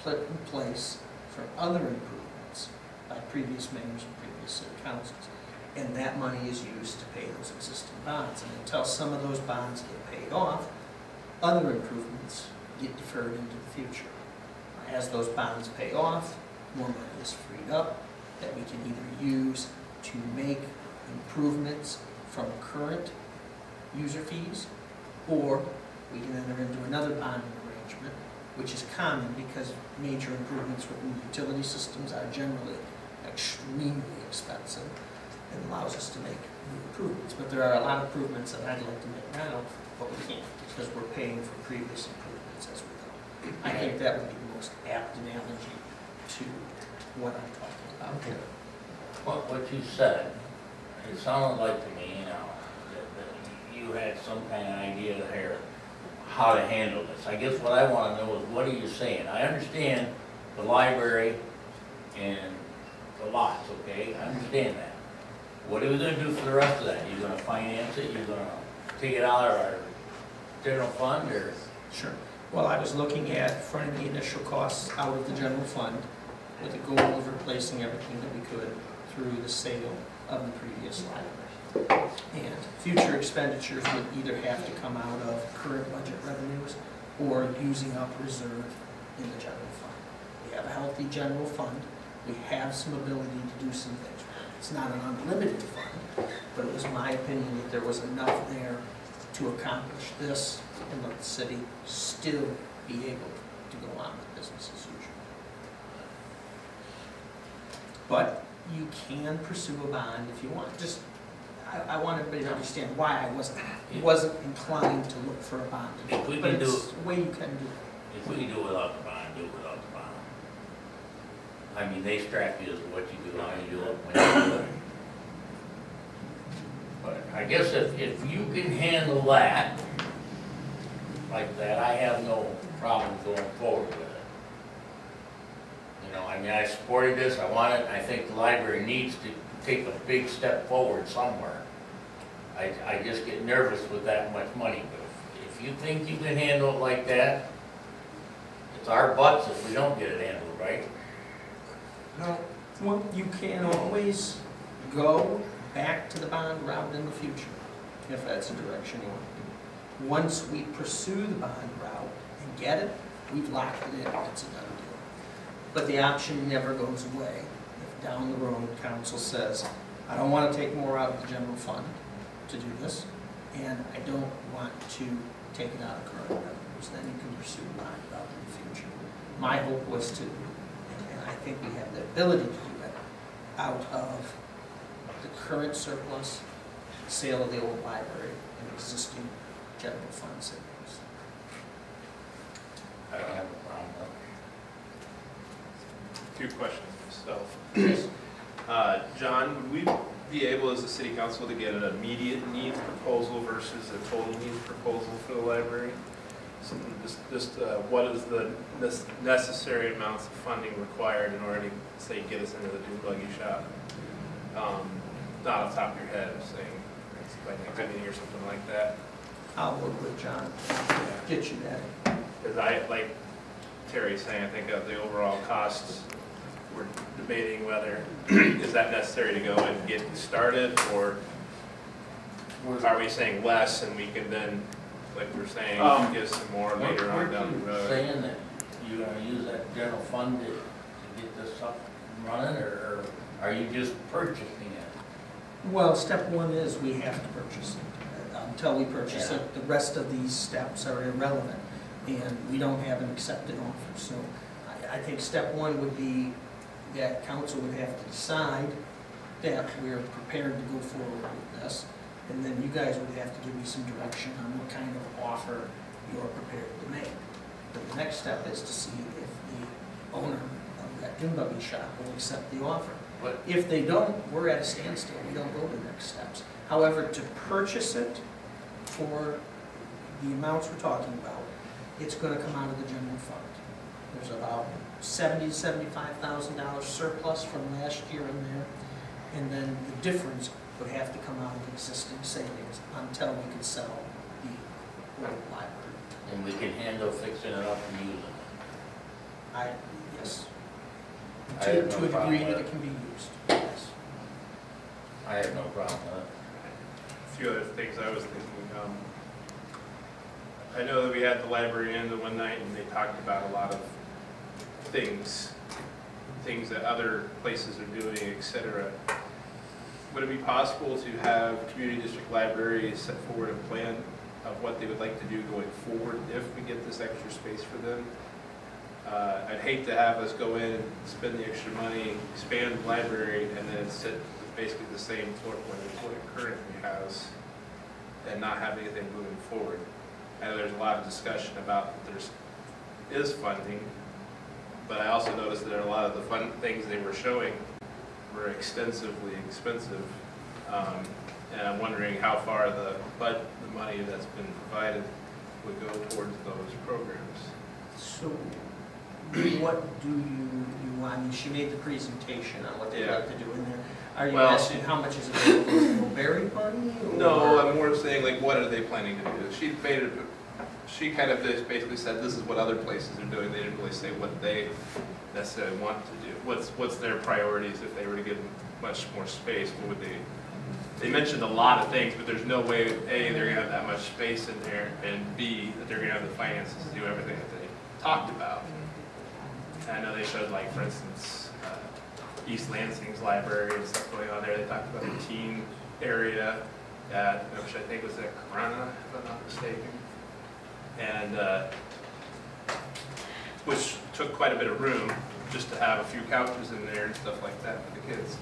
put in place for other improvements by previous mayors and previous city councils. And that money is used to pay those existing bonds. And until some of those bonds get paid off, other improvements get deferred into the future. As those bonds pay off, more money is freed up that we can either use to make improvements from current user fees, or we can enter into another bonding arrangement, which is common because major improvements within utility systems are generally extremely expensive, and allows us to make new improvements. But there are a lot of improvements that I'd like to make now, but we can't, because we're paying for previous improvements as we go. I think that would be the most apt analogy to what I'm talking about. Okay. What you said, it sounded like to me, you know, that you had some kind of idea here how to handle this. I guess what I want to know is, what are you saying? I understand the library and the lots, okay? I understand that. What are we going to do for the rest of that? You're going to finance it? You're going to take it out of our general fund, or? Sure. Well, I was looking at fronting the initial costs out of the general fund with the goal of replacing everything that we could through the sale of the previous library. And future expenditures would either have to come out of current budget revenues or using up reserve in the general fund. We have a healthy general fund. We have some ability to do some things. It's not an unlimited fund, but it was my opinion that there was enough there to accomplish this and let the city still be able to go on with business as usual. But you can pursue a bond if you want. Just, I want everybody to understand why I wasn't inclined to look for a bond. If we But can do, it's the way you can do it. if we can do it without the bond, do it without the bond. I mean, they strap you as to what you do, how you do it, when you do it. But I guess if you can handle that, like that, I have no problem going forward with it. You know, I mean, I supported this, I want it, I think the library needs to take a big step forward somewhere. I just get nervous with that much money, but if you think you can handle it like that, it's our butts if we don't get it handled right. No, well, you can always go back to the bond route in the future, if that's the direction you want to do. Once we pursue the bond route and get it, we've locked it in, it's a done deal. But the option never goes away. If down the road, council says, I don't want to take more out of the general fund to do this, and I don't want to take it out of current revenues, then you can pursue the bond route in the future. My hope was to, and I think we have the ability to do it, out of the current surplus, sale of the old library, and existing general fund savings. I don't have a problem with Two questions myself. John, would we be able as a city council to get an immediate needs proposal versus a total needs proposal for the library? Something just what is the necessary amounts of funding required in order to, say, get us into the dune buggy shop? Not off the top of your head, I'm saying, by next meeting or something like that. I'll work with John, get you that. Because I, like Terry's saying, I think of the overall costs, we're debating whether is that necessary to go and get started, or are we saying less and we can then, like we're saying, give some more later on down the road? saying that you're gonna use that general fund to get this up and running, or are you just purchasing it? Well, step one is we have to purchase it. Until we purchase it, the rest of these steps are irrelevant, and we don't have an accepted offer. So I think step one would be that council would have to decide that we're prepared to go forward with this, and then you guys would have to give me some direction on what kind of offer you're prepared to make. But the next step is to see if the owner of that dune buggy shop will accept the offer. But If they don't, we're at a standstill, we don't go to the next steps. However, to purchase it for the amounts we're talking about, it's gonna come out of the general fund. There's about $70,000 to $75,000 surplus from last year in there, and then the difference would have to come out of existing savings until we can sell the old library. and we can handle fixing it up and using it. Yes. I have no To a problem degree with that it. it can be used, yes. I have no problem with it. A few other things I was thinking. I know that we had the library in the one night and they talked about a lot of things that other places are doing, etc. Would it be possible to have community district libraries set forward a plan of what they would like to do going forward if we get this extra space for them? I'd hate to have us go in and spend the extra money, expand the library, and then sit with basically the same floor plan as what it currently has, and not have anything moving forward. I know there's a lot of discussion about that there is funding, but I also noticed that a lot of the fun things they were showing were extensively expensive, and I'm wondering how far the money that's been provided would go towards those programs. So, what do you want? I mean, she made the presentation on what they'd like to do in there. Are you Well, asking how much is available in Millbury money? or- No, I'm more saying, like, what are they planning to do? She kind of just basically said, this is what other places are doing. They didn't really say what they necessarily want to do. What's their priorities if they were to give much more space? What would they? They mentioned a lot of things, but there's no way, A, they're gonna have that much space in there, and B, that they're gonna have the finances to do everything that they talked about. And I know they showed, like, for instance, East Lansing's library and stuff going on there. They talked about the teen area at, which I think was at Corona, if I'm not mistaken. And which took quite a bit of room just to have a few couches in there and stuff like that for the kids.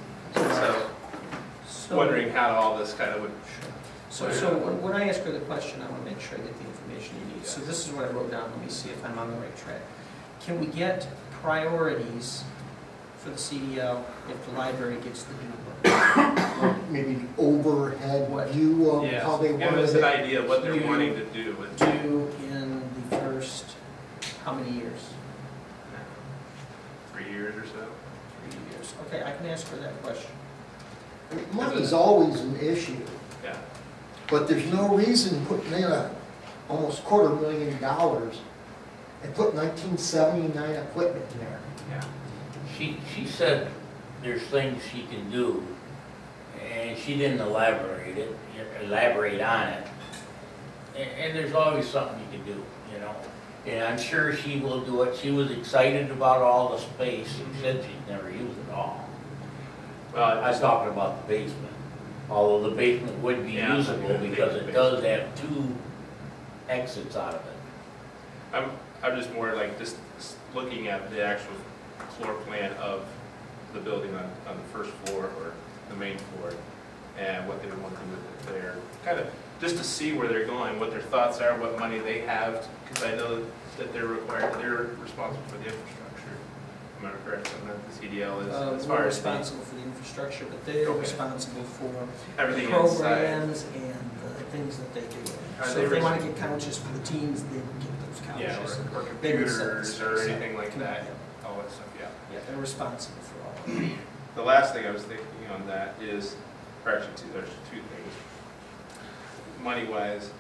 So So- wondering how all this kind of would. So when I ask her the question, I want to make sure I get the information you need. So this is what I wrote down, let me see if I'm on the right track. Can we get priorities for the CDL if the library gets the new one? Maybe the overhead What? view of how they Give want us an it. idea of what they're You wanting to do with Due in the first, how many years? 3 years or so. 3 years. Okay, I can ask her that question. Money's always an issue, Yeah. but there's no reason putting in almost $250,000 and put 1979 equipment in there. Yeah. She said there's things she can do, and she didn't elaborate on it. And there's always something you can do, you know? And I'm sure she will do it. She was excited about all the space. She said she'd never used it all. Well, I was talking about the basement, although the basement would be Yeah, usable because it does have 2 exits out of it. I'm just more like just looking at the actual floor plan of the building on the first floor or the main floor and what they would want to do with it there. Kind of just to see where they're going, what their thoughts are, what money they have, because I know that they're responsible for the infrastructure. Am I correct on that? The CDL is as We're far as responsible for the infrastructure, but they're Okay. responsible for everything the inside. programs and the things that they do. Are So they if they want to get couches for the teens, they can get those Yeah, couches. or They would computers set- or set- anything like that. Yeah, All that stuff, yeah. they're responsible for all of it. The last thing I was thinking on that is, or actually there's 2 things. Money-wise,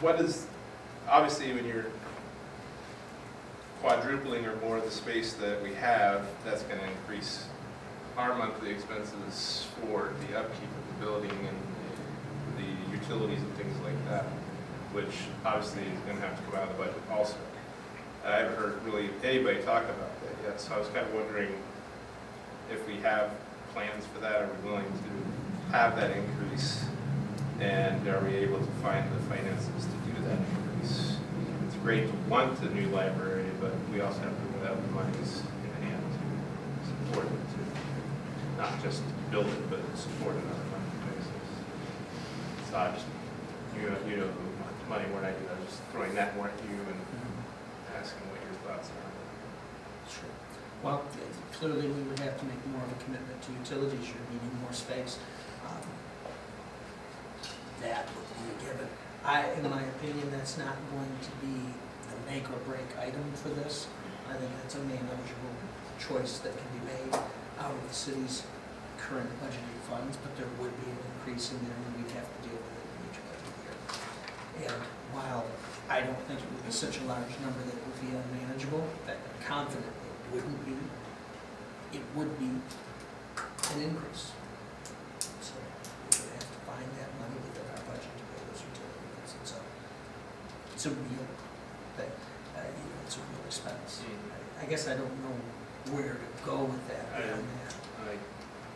what is, obviously when you're quadrupling or more of the space that we have, that's going to increase our monthly expenses for the upkeep of the building and the utilities and things like that, which obviously is going to have to come out of the budget also. I haven't heard really anybody talk about that yet, so I was kind of wondering if we have plans for that, are we willing to have that increase? And are we able to find the finances to do that increase? It's great to want the new library, but we also have to have the monies in hand to support it, to not just build it, but support it on a monthly basis. So I just, you know the money more than I do, I was just throwing that more at you and asking what your thoughts are. Sure. Well, clearly we would have to make more of a commitment to utilities, you're needing more space. That would be a given. In my opinion, that's not going to be the make or break item for this. I think that's a manageable choice that can be made out of the city's current budgeted funds, but there would be an increase in there and we'd have to deal with it in each budget year. And while I don't think it would be such a large number that it would be unmanageable, that I'm confident it wouldn't be, it would be an increase. So we would have to find that money within our budget to pay those utilities. It's a real thing. It's a real expense. I guess I don't know where to go with that beyond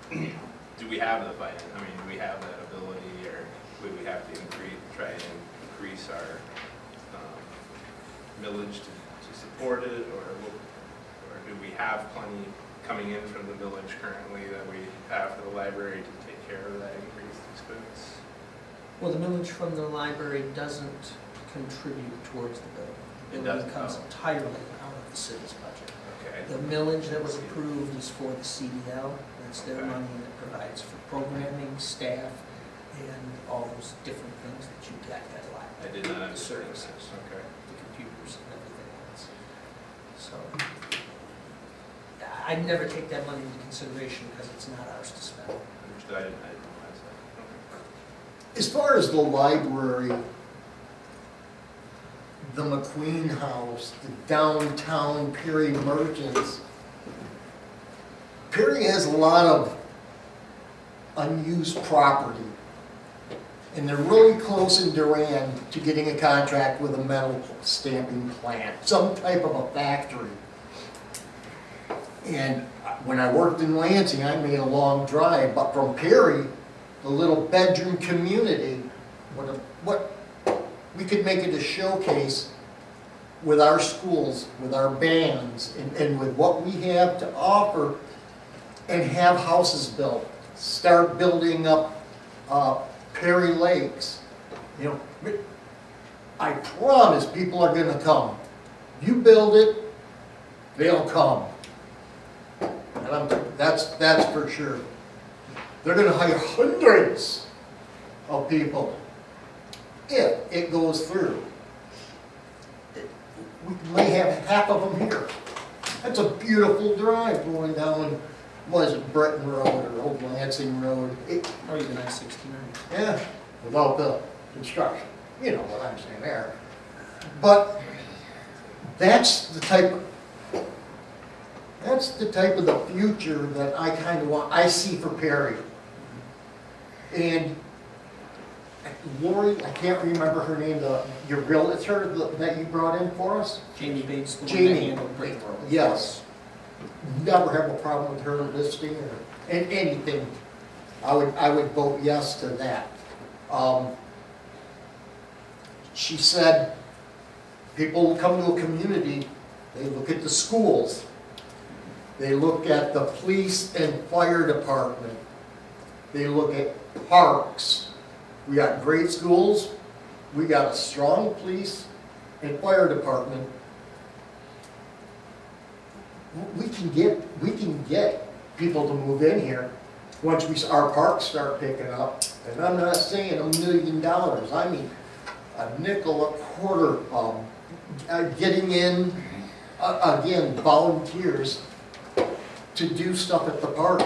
that. Do we have the finance? I mean, do we have that ability, or would we have to try and increase our millage to support it, or do we have plenty coming in from the millage currently that we have for the library to take care of that increased expense? Well, the millage from the library doesn't contribute towards the building. It It doesn't, comes no. entirely out of the city's budget. Okay. The millage that was approved is for the CDL. That's their Okay. money that provides for programming, staff, and all those different things that you get at a library. I did not The understand that. services, Okay. the computers and everything else. So, I'd never take that money into consideration because it's not ours to spend. Understood. I didn't realize that. As far as the library, the McQueen House, the downtown Perry Merchants, Perry has a lot of unused property. And they're really close in Durand to getting a contract with a metal stamping plant, some type of a factory. And when I worked in Lansing, I made a long drive, but from Perry, the little bedroom community, we could make it a showcase with our schools, with our bands, and with what we have to offer, and have houses built. start building up Perry Lakes, you know, I promise people are gonna come. You build it, they'll come. And that's for sure. They're gonna hire hundreds of people if it goes through. We may have half of them here. That's a beautiful drive going down, was it Breton Road or Old Lansing Road? Or even I-69. Yeah, without the construction. You know what I'm saying there. But that's the type of the future that I kind of want, I see for Perry. And Lori, I can't remember her name, your realtor that you brought in for us? Jamie Bates, the one that Jamie, handled Brick Road. yes. Never have a problem with her listing or anything. I would vote yes to that. She said, people come to a community, they look at the schools, they look at the police and fire department, they look at parks. We got great schools, we got a strong police and fire department. We can get people to move in here once our parks start picking up. And I'm not saying $1 million, I mean a nickel, a quarter, getting in, again, volunteers to do stuff at the park,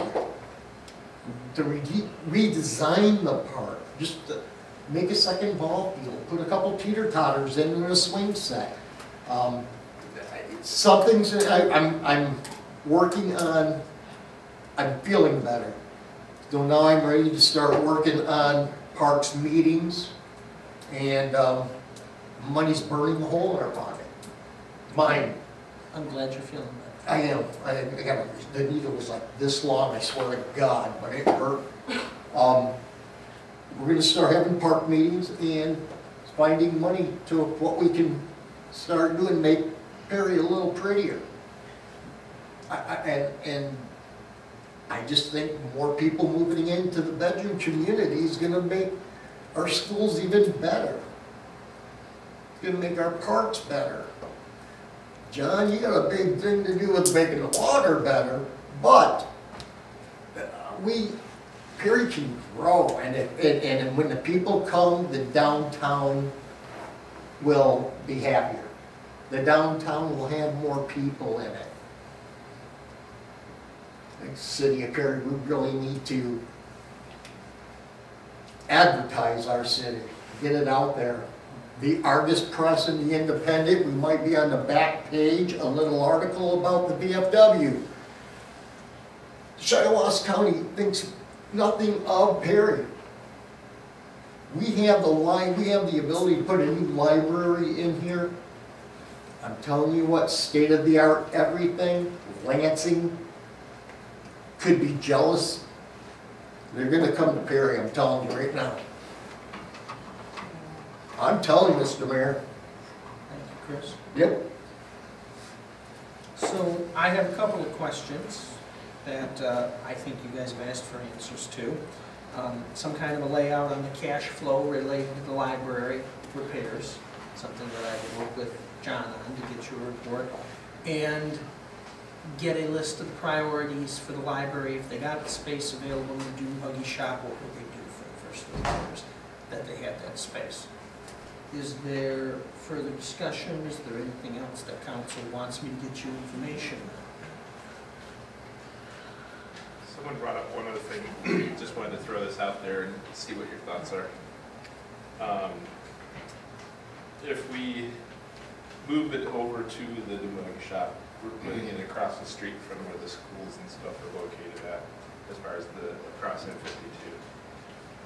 to redesign the park, just to make a second ball field, put a couple teeter-totters in and a swing set. Some things that I'm working on, I'm feeling better. So now I'm ready to start working on parks meetings, and money's burning a hole in our pocket. Mine. I'm glad you're feeling better. I am. I got, the needle was like this long, I swear to God, but it hurt. We're going to start having park meetings and finding money to what we can start doing, make Perry a little prettier. And I just think more people moving into the bedroom community is going to make our schools even better. It's going to make our parks better. John, you got a big thing to do with making the water better, but Perry can grow, and when the people come, the downtown will be happier. The downtown will have more people in it. The city of Perry, we really need to advertise our city, get it out there. The Argus Press and the Independent, we might be on the back page, a little article about the VFW. Shiawassee County thinks nothing of Perry. We have the ability to put a new library in here. I'm telling you what, state-of-the-art everything. Lansing could be jealous. They're gonna come to Perry, I'm telling you right now. I'm telling you, Mr. Mayor. Thank you, Chris. Yep. So I have a couple of questions that I think you guys have asked for answers to. Some kind of a layout on the cash flow related to the library repairs, something that I would work with John on to get your report, and get a list of the priorities for the library. If they got the space available to do buggy shop, what would they do for the first 3 years that they had that space? Is there further discussion? Is there anything else that council wants me to get you information on? Someone brought up one other thing, just wanted to throw this out there and see what your thoughts are. If we move it over to the Demonic shop, we're putting it across the street from where the schools and stuff are located at, as far as the across M52.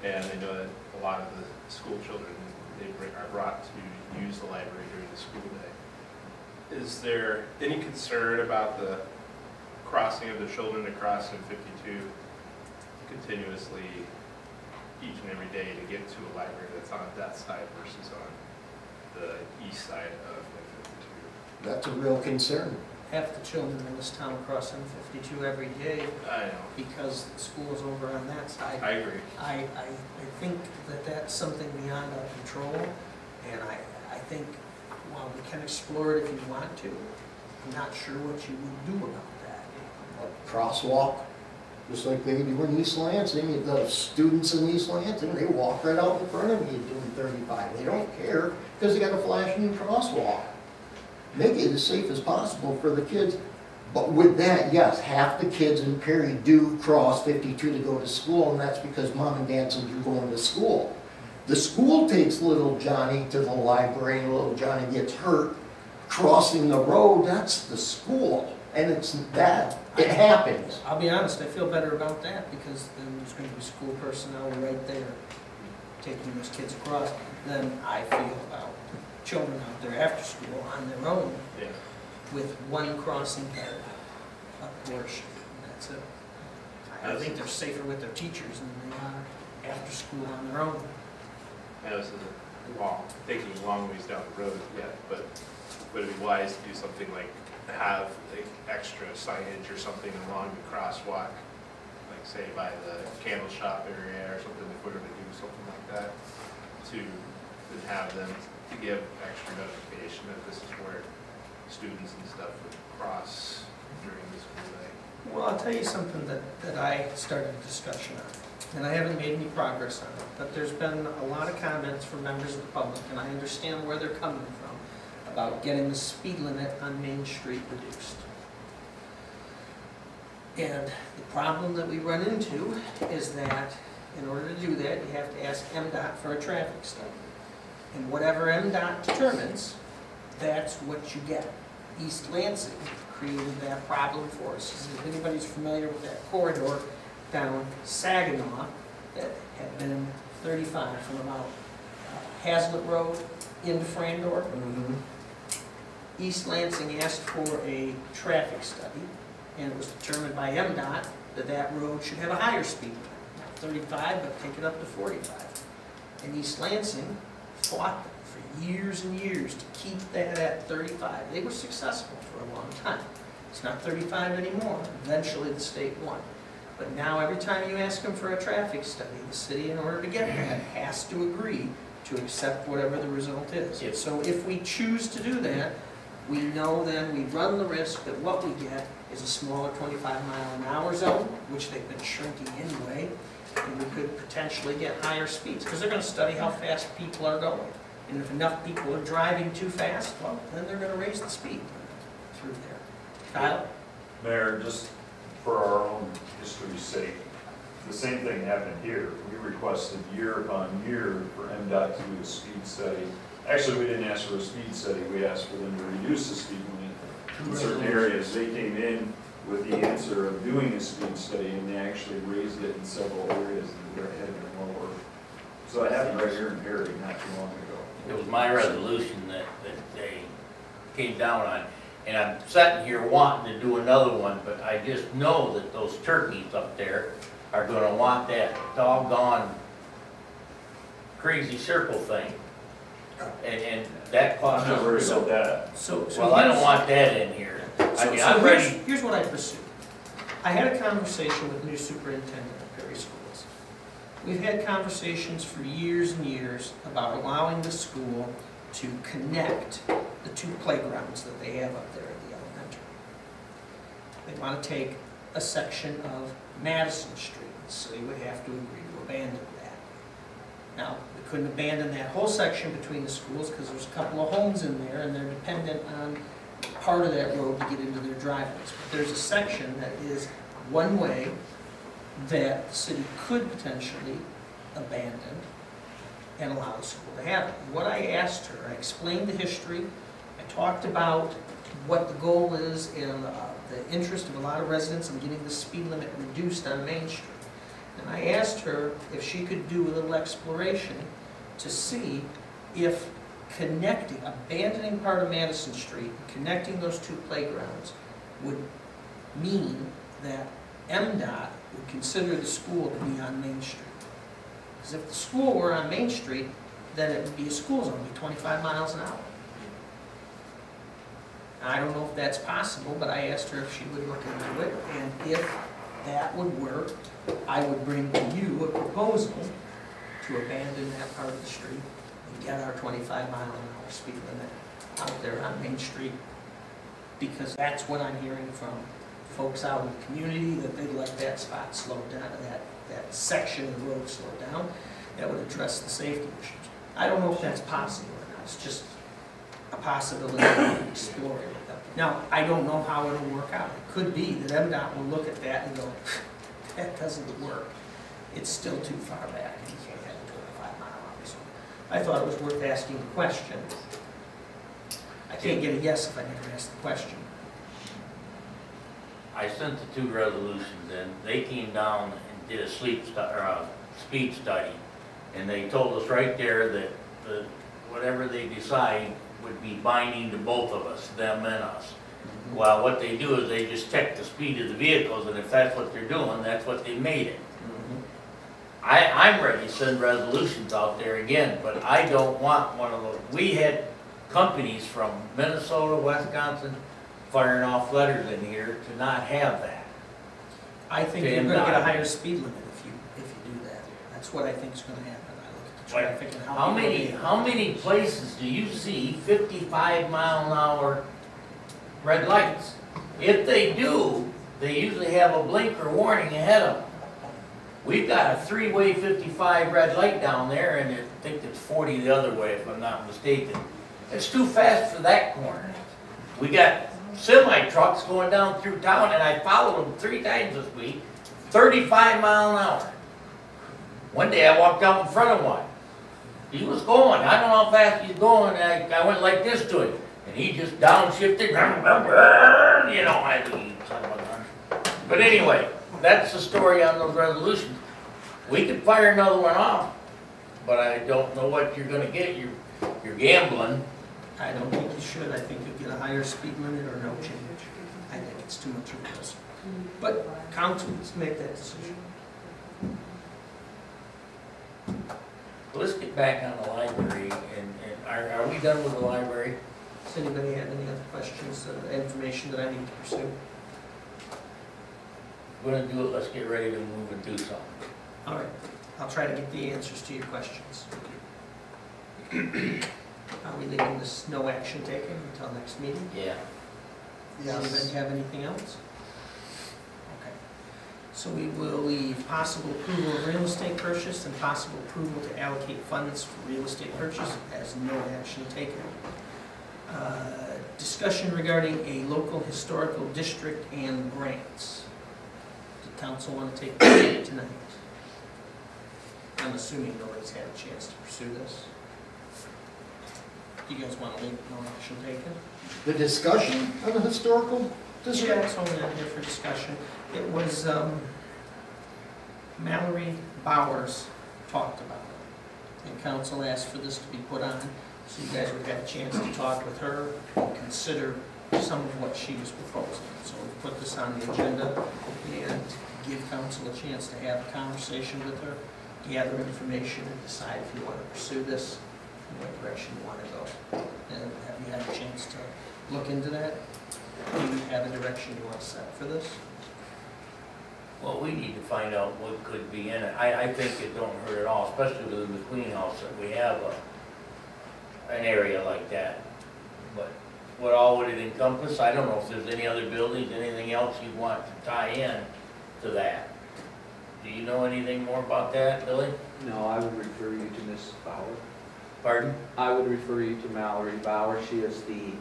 And I know that a lot of the school children, are brought to use the library during the school day. Is there any concern about the crossing of the children across M52 continuously each and every day to get to a library that's on that side versus on the east side of M52? That's a real concern. half the children in this town cross M52 every day I know, because the school is over on that side. I agree. I think that that's something beyond our control, and I think while we can explore it if you want to, I'm not sure what you would do about that. A crosswalk, just like they do in East Lansing. The students in East Lansing, they walk right out in front of you doing 35. They don't care because they got a flashing crosswalk. Make it as safe as possible for the kids. But with that, yes, half the kids in Perry do cross 52 to go to school, and that's because mom and dad said you're going to school. The school takes little Johnny to the library, and little Johnny gets hurt crossing the road. That's the school, and it's that. It happens. I'll be honest, I feel better about that because then there's going to be school personnel right there taking those kids across than I feel about children out there after school on their own Yeah. with one crossing guard up Gorsh. That's it. I think they're safer with their teachers than they are after school on their own. I know this isn't taking a long ways down the road yet, but would it be wise to do something like have like extra signage or something along the crosswalk, like say by the candle shop area or something, if we were to do something like that, to then have them to give extra notification that this is where students and stuff would cross during the school day? Well, I'll tell you something that I started a discussion on, and I haven't made any progress on it, but there's been a lot of comments from members of the public, and I understand where they're coming from, about getting the speed limit on Main Street reduced. And the problem that we run into is that in order to do that, you have to ask MDOT for a traffic study. And whatever MDOT determines, that's what you get. East Lansing created that problem for us. If anybody's familiar with that corridor down Saginaw that had been 35 from about Hazlitt Road into Frandor, East Lansing asked for a traffic study, and it was determined by MDOT that that road should have a higher speed limit, not 35, but take it up to 45. And East Lansing fought them for years and years to keep that at 35. They were successful for a long time. It's not 35 anymore. Eventually the state won. But now every time you ask them for a traffic study, the city, in order to get that, has to agree to accept whatever the result is. Yep. So if we choose to do that, we know then we run the risk that what we get is a smaller 25-mile-an-hour zone, which they've been shrinking anyway, and we could potentially get higher speeds, because they're going to study how fast people are going. And if enough people are driving too fast, well, then they're going to raise the speed through there. Kyle? Mayor, just for our own history's sake, the same thing happened here. We requested year upon year for MDOT to do a speed study. Actually, we didn't ask for a speed study, we asked for them to reduce the speed limit in certain areas. They came in with the answer of doing a speed study, and they actually raised it in several areas and they're heading lower. So it happened right here in Perry not too long ago. It was my resolution that they came down on. And I'm sitting here wanting to do another one, but I just know that those turkeys up there are gonna want that doggone crazy circle thing. And that costs I'm not worried us. about that. So Well, I don't here's- want that in here. I So, mean, so I'm ready. here's what I pursued. I had a conversation with the new superintendent of Perry Schools. We've had conversations for years and years about allowing the school to connect the two playgrounds that they have up there at the elementary. They want to take a section of Madison Street, so they would have to agree to abandon that. Now, we couldn't abandon that whole section between the schools because there's a couple of homes in there and they're dependent on part of that road to get into their driveways. But there's a section that is one way that the city could potentially abandon and allow the school to have it. What I asked her, I explained the history, I talked about what the goal is and the interest of a lot of residents in getting the speed limit reduced on Main Street. And I asked her if she could do a little exploration to see if connecting, abandoning part of Madison Street, connecting those two playgrounds would mean that MDOT would consider the school to be on Main Street. Because if the school were on Main Street, then it would be a school zone, it'd be 25 miles an hour. I don't know if that's possible, but I asked her if she would look into it, and if that would work, I would bring to you a proposal to abandon that part of the street and get our 25-mile-an-hour speed limit out there on Main Street. Because that's what I'm hearing from folks out in the community, that they'd like that spot slowed down, that section of the road slowed down. That would address the safety issues. I don't know if that's possible or not. It's just a possibility to explore it with them. Now, I don't know how it'll work out. It could be that MDOT will look at that and go, that doesn't work. It's still too far back and you can't have a 25-mile-an-hour zone. I thought it was worth asking the question. I can't get a yes if I never ask the question. I sent the 2 resolutions in. They came down and did a speed study, and they told us right there that whatever they decide would be binding to both of us, them and us. Well, what they do is they just check the speed of the vehicles, and if that's what they're doing, that's what they made it. I'm ready to send resolutions out there again, but I don't want one of those. We had companies from Minnesota, Wisconsin, firing off letters in here to not have that. I think you're going to get a higher speed limit if you do that. That's what I think is going to happen. I look at the traffic and How many places do you see 55-mile-an-hour red lights? If they do, they usually have a blinker warning ahead of them. We've got a 3-way 55 red light down there, and I think it's 40 the other way, if I'm not mistaken. It's too fast for that corner. We got semi-trucks going down through town, and I followed them 3 times this week, 35 mile an hour. One day I walked out in front of one. He was going, I don't know how fast he's going, and I went like this to him, and he just downshifted, you know, but anyway, that's the story on those resolutions. We could fire another one off, but I don't know what you're gonna get. You're gambling. I don't think you should. I think you'll get a higher speed limit or no change. I think it's too much of a risk. But council needs to make that decision. Let's get back on the library, and are we done with the library? Does anybody have any other questions, information that I need to pursue? We're gonna do it, let's get ready to move and do something. All right, I'll try to get the answers to your questions. Are we leaving this no action taken until next meeting? Yeah. Does anybody have anything else? Okay. So we will leave possible approval of real estate purchase and possible approval to allocate funds for real estate purchase as no action taken. Discussion regarding a local historical district and grants. Did council want to take that tonight? I'm assuming nobody's had a chance to pursue this. Do you guys want to leave no action taken? The discussion of the historical district? Yeah, it's only on here for discussion. It was, Mallory Bowers talked about it, and council asked for this to be put on, so you guys would have a chance to talk with her and consider some of what she was proposing. So we put this on the agenda and give council a chance to have a conversation with her, gather information, and decide if you want to pursue this, in what direction you want to go. And have you had a chance to look into that? Do you have a direction you want to set for this? Well, we need to find out what could be in it. I think it don't hurt at all, especially within the Queen House, that we have an area like that. But what all would it encompass? I don't know if there's any other buildings, anything else you want to tie in to that. Do you know anything more about that, Billy? No, I would refer you to Mrs. Bauer. Pardon? I would refer you to Mallory Bauer. She is the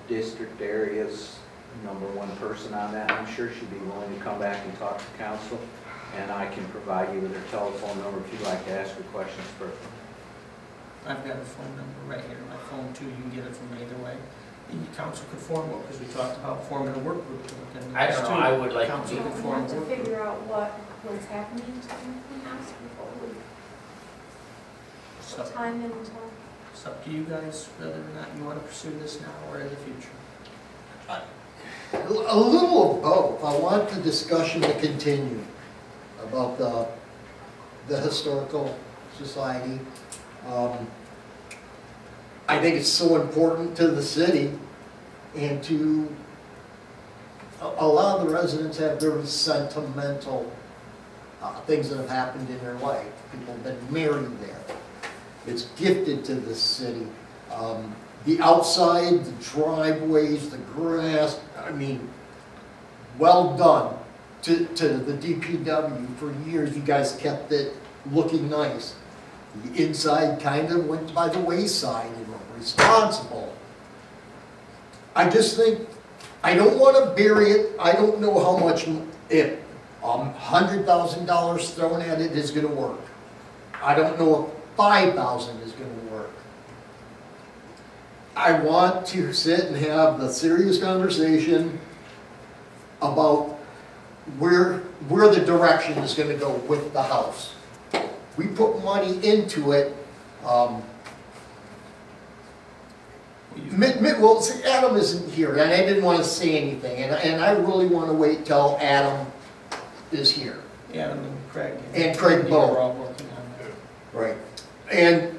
district area's #1 person on that. I'm sure she'd be willing to come back and talk to council, and I can provide you with her telephone number if you'd like to ask her questions further. I've got a phone number right here, my phone too, you can get it from either way. The council could form one, because we talked about forming a work group to look into I this don't too. know, I would like to Council be- could We form a want to work group. figure out what's happening to the Queen House before we It's up- time in until. It's up to you guys whether or not you want to pursue this now or in the future. A little of both. I want the discussion to continue about the historical society. I think it's so important to the city and to, a lot of the residents have very sentimental things that have happened in their life. People have been married there. It's gifted to this city. The outside, the driveways, the grass, I mean, well done to the DPW. For years, you guys kept it looking nice. The inside kind of went by the wayside and were responsible. I just think, I don't want to bury it. I don't know how much, if $100,000 thrown at it is going to work. I don't know if 5,000 is going to work. I want to sit and have the serious conversation about where the direction is going to go with the house. We put money into it. Well, see, Adam isn't here, and I didn't want to say anything, and I really want to wait till Adam is here. Adam and Craig. And Craig We're both. all working on that. Right. And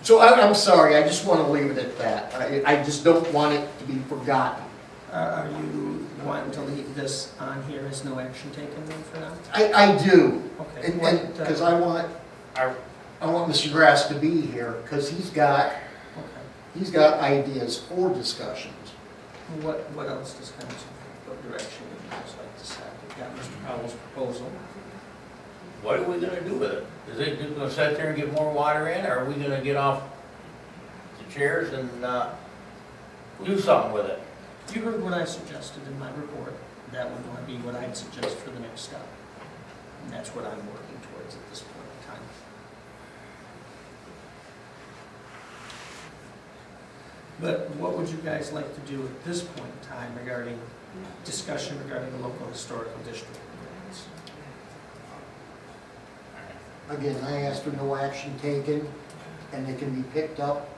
so I'm sorry, I just want to leave it at that. I just don't want it to be forgotten. Are you wanting to leave this on here as no action taken then for now? I do. Okay. And because I want Mr. Grass to be here, because he's got ideas for discussions. What else does council think? What direction would you guys like to set? We've got Mr. Powell's proposal. What are we gonna do with it? Is it just gonna sit there and get more water in, or are we gonna get off the chairs and, do something with it? You heard what I suggested in my report. That would be what I'd suggest for the next step. And that's what I'm working towards at this point in time. But what would you guys like to do at this point in time regarding discussion regarding the local historical district agreements? Again, I asked for no action taken, and they can be picked up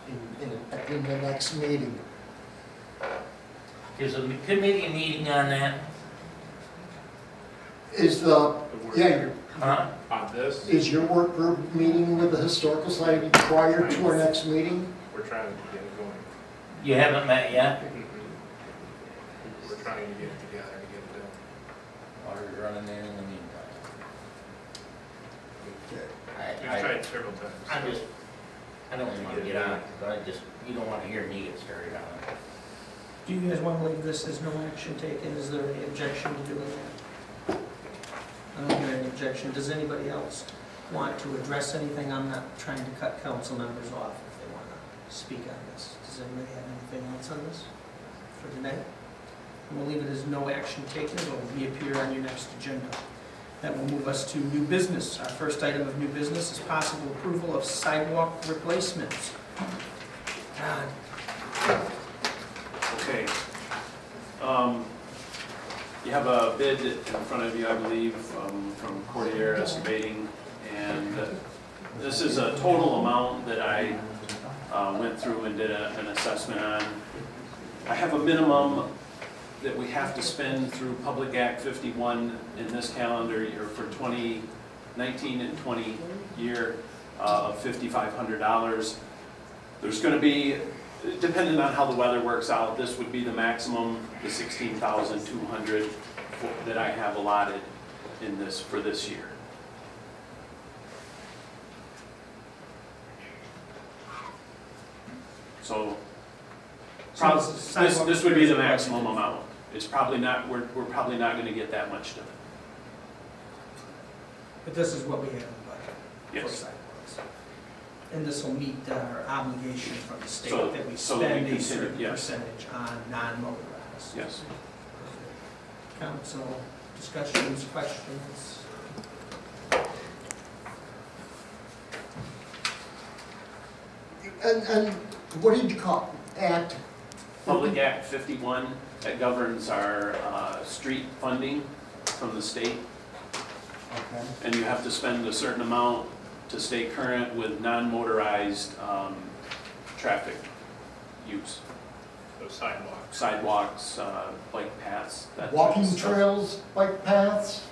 in the next meeting. Is a committee meeting on that? Is the, yeah, Huh? On this, is your work group meeting with the Historical Society prior to our next meeting? we're trying to get it going. You haven't met yet? We're trying to get it together to get it done. Water's running in the meantime. We've I tried several times. I don't want to get on it, because you don't want to hear me get started on it. Do you guys want to leave this as no action taken? Is there any objection to doing that? I don't hear any objection. Does anybody else want to address anything? I'm not trying to cut council members off if they want to speak on this. Does anybody have anything else on this for today? And we'll leave it as no action taken. It will reappear on your next agenda. That will move us to new business. Our first item of new business is possible approval of sidewalk replacements. God. Okay. You have a bid in front of you, I believe, from Cordier Excavating, and this is a total amount that I went through and did an assessment on. I have a minimum that we have to spend through Public Act 51 in this calendar year for 2019 and 20 year of $5,500. There's going to be, depending on how the weather works out, this would be the maximum, the $16,200 that I have allotted in this for this year. So this would be the maximum amount. It's probably not, we're probably not going to get that much done. But this is what we have in the budget for Yes. sidewalks. And this will meet our obligation from the state So- that we so that we spend a consider- certain yes. percentage on non-motorized. Yes. Council discussions, questions? And what did you call it? Act? Public Act 51 that governs our street funding from the state. Okay. And you have to spend a certain amount to stay current with non-motorized traffic use. So sidewalks. Sidewalks, bike paths, that type of Walking stuff. trails, bike paths?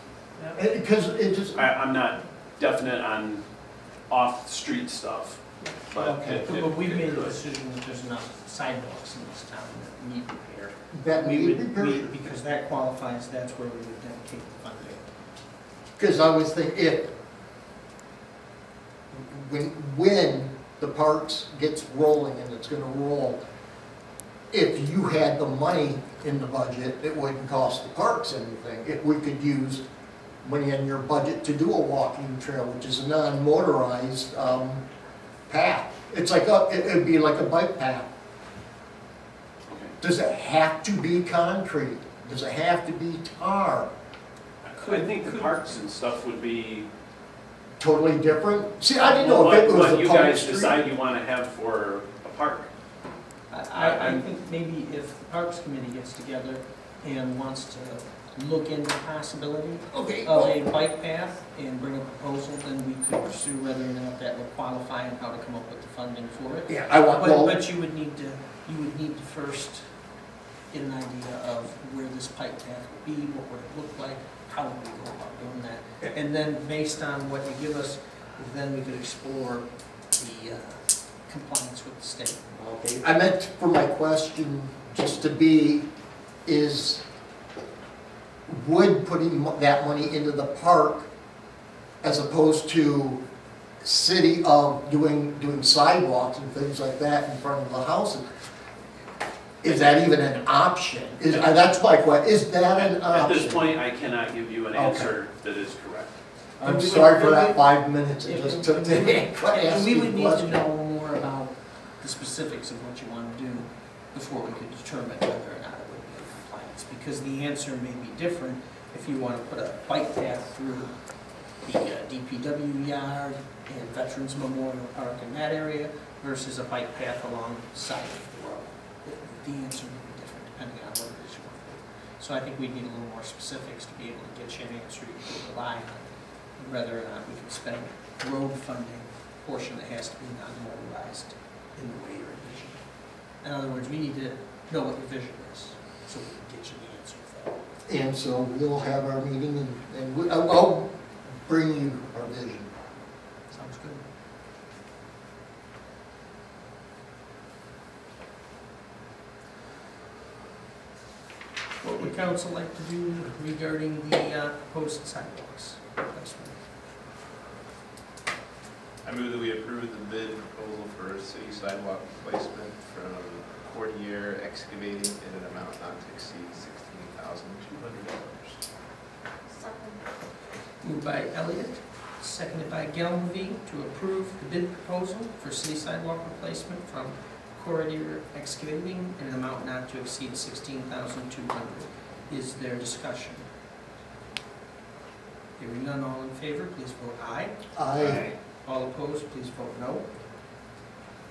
Because it just, I'm not definite on off-street stuff. But Okay, it- but we've it made a could. decision that there's enough sidewalks in this town that need repair. That We need would, repair? because that qualifies, that's where we would dedicate the funding. Because I was thinking, when the parks gets rolling, and it's gonna roll, if you had the money in the budget, it wouldn't cost the parks anything. If we could use money in your budget to do a walking trail, which is a non-motorized path. It's like it'd be like a bike path. Okay. Does it have to be concrete? Does it have to be tar? I think the parks and stuff would be. Totally different? See, I didn't know if it was What a you public guys street. decide you want to have for a park. I think maybe if the Parks Committee gets together and wants to look into the possibility Okay, of a bike path and bring a proposal, then we could pursue whether or not that would qualify and how to come up with the funding for it. yeah, I want, well, But you would need to first get an idea of where this bike path would be, what would it look like, how would we go about doing that? And then based on what you give us, then we could explore the compliance with the state. okay. I meant for my question just to be, would putting that money into the park as opposed to city of doing sidewalks and things like that in front of the houses, is that even an option? That's my question, is that an At option? this point, I cannot give you an Okay. answer that is correct. I'm sorry for that 5 minutes it just took to And ask we you would the need to question. know more about the specifics of what you want to do before we could determine whether or not it would be in compliance. Because the answer may be different if you want to put a bike path through the DPW yard and Veterans Memorial Park in that area versus a bike path along the side of the road. The answer may be different depending on what it is you want to do. So I think we need a little more specifics to be able to get you an answer you can rely on, whether or not we can spend road funding portion that has to be non-motorized in the way you're envisioning. In other words, we need to know what your vision is, so we can get you the answer for that. And so we'll have our meeting and I'll bring you our vision. Sounds good. What would council like to do regarding the proposed sidewalks? I move that we approve the bid proposal for city sidewalk replacement from Cordier Excavating in an amount not to exceed $16,200. Moved by Elliott, seconded by Galvin to approve the bid proposal for city sidewalk replacement from Corrider Excavating in an amount not to exceed $16,200. Is there discussion? Hearing none, all in favor, please vote aye. Aye. All opposed, please vote no.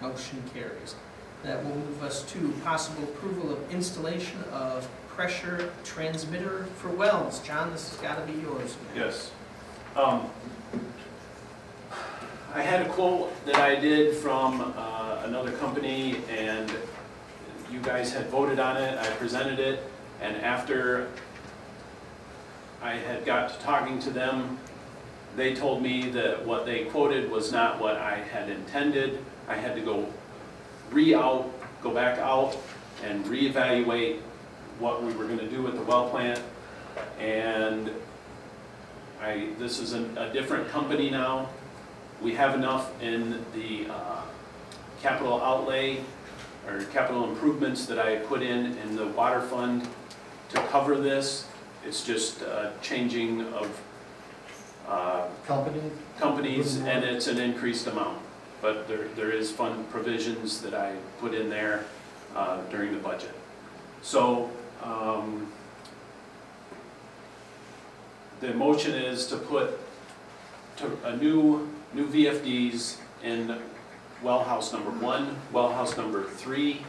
Motion carries. That will move us to possible approval of installation of pressure transmitter for wells. John, this has got to be yours. Yes. I had a quote that I did from another company, and you guys had voted on it. I presented it, and after I had got to talking to them, they told me that what they quoted was not what I had intended. I had to go back out and reevaluate what we were going to do with the well plant, and this is a different company now. We have enough in the capital outlay or capital improvements that I put in the water fund to cover this. It's just changing of companies, and it's an increased amount. But there is fund provisions that I put in there during the budget. So the motion is to put a new VFDs in well house number 1, well house number 3,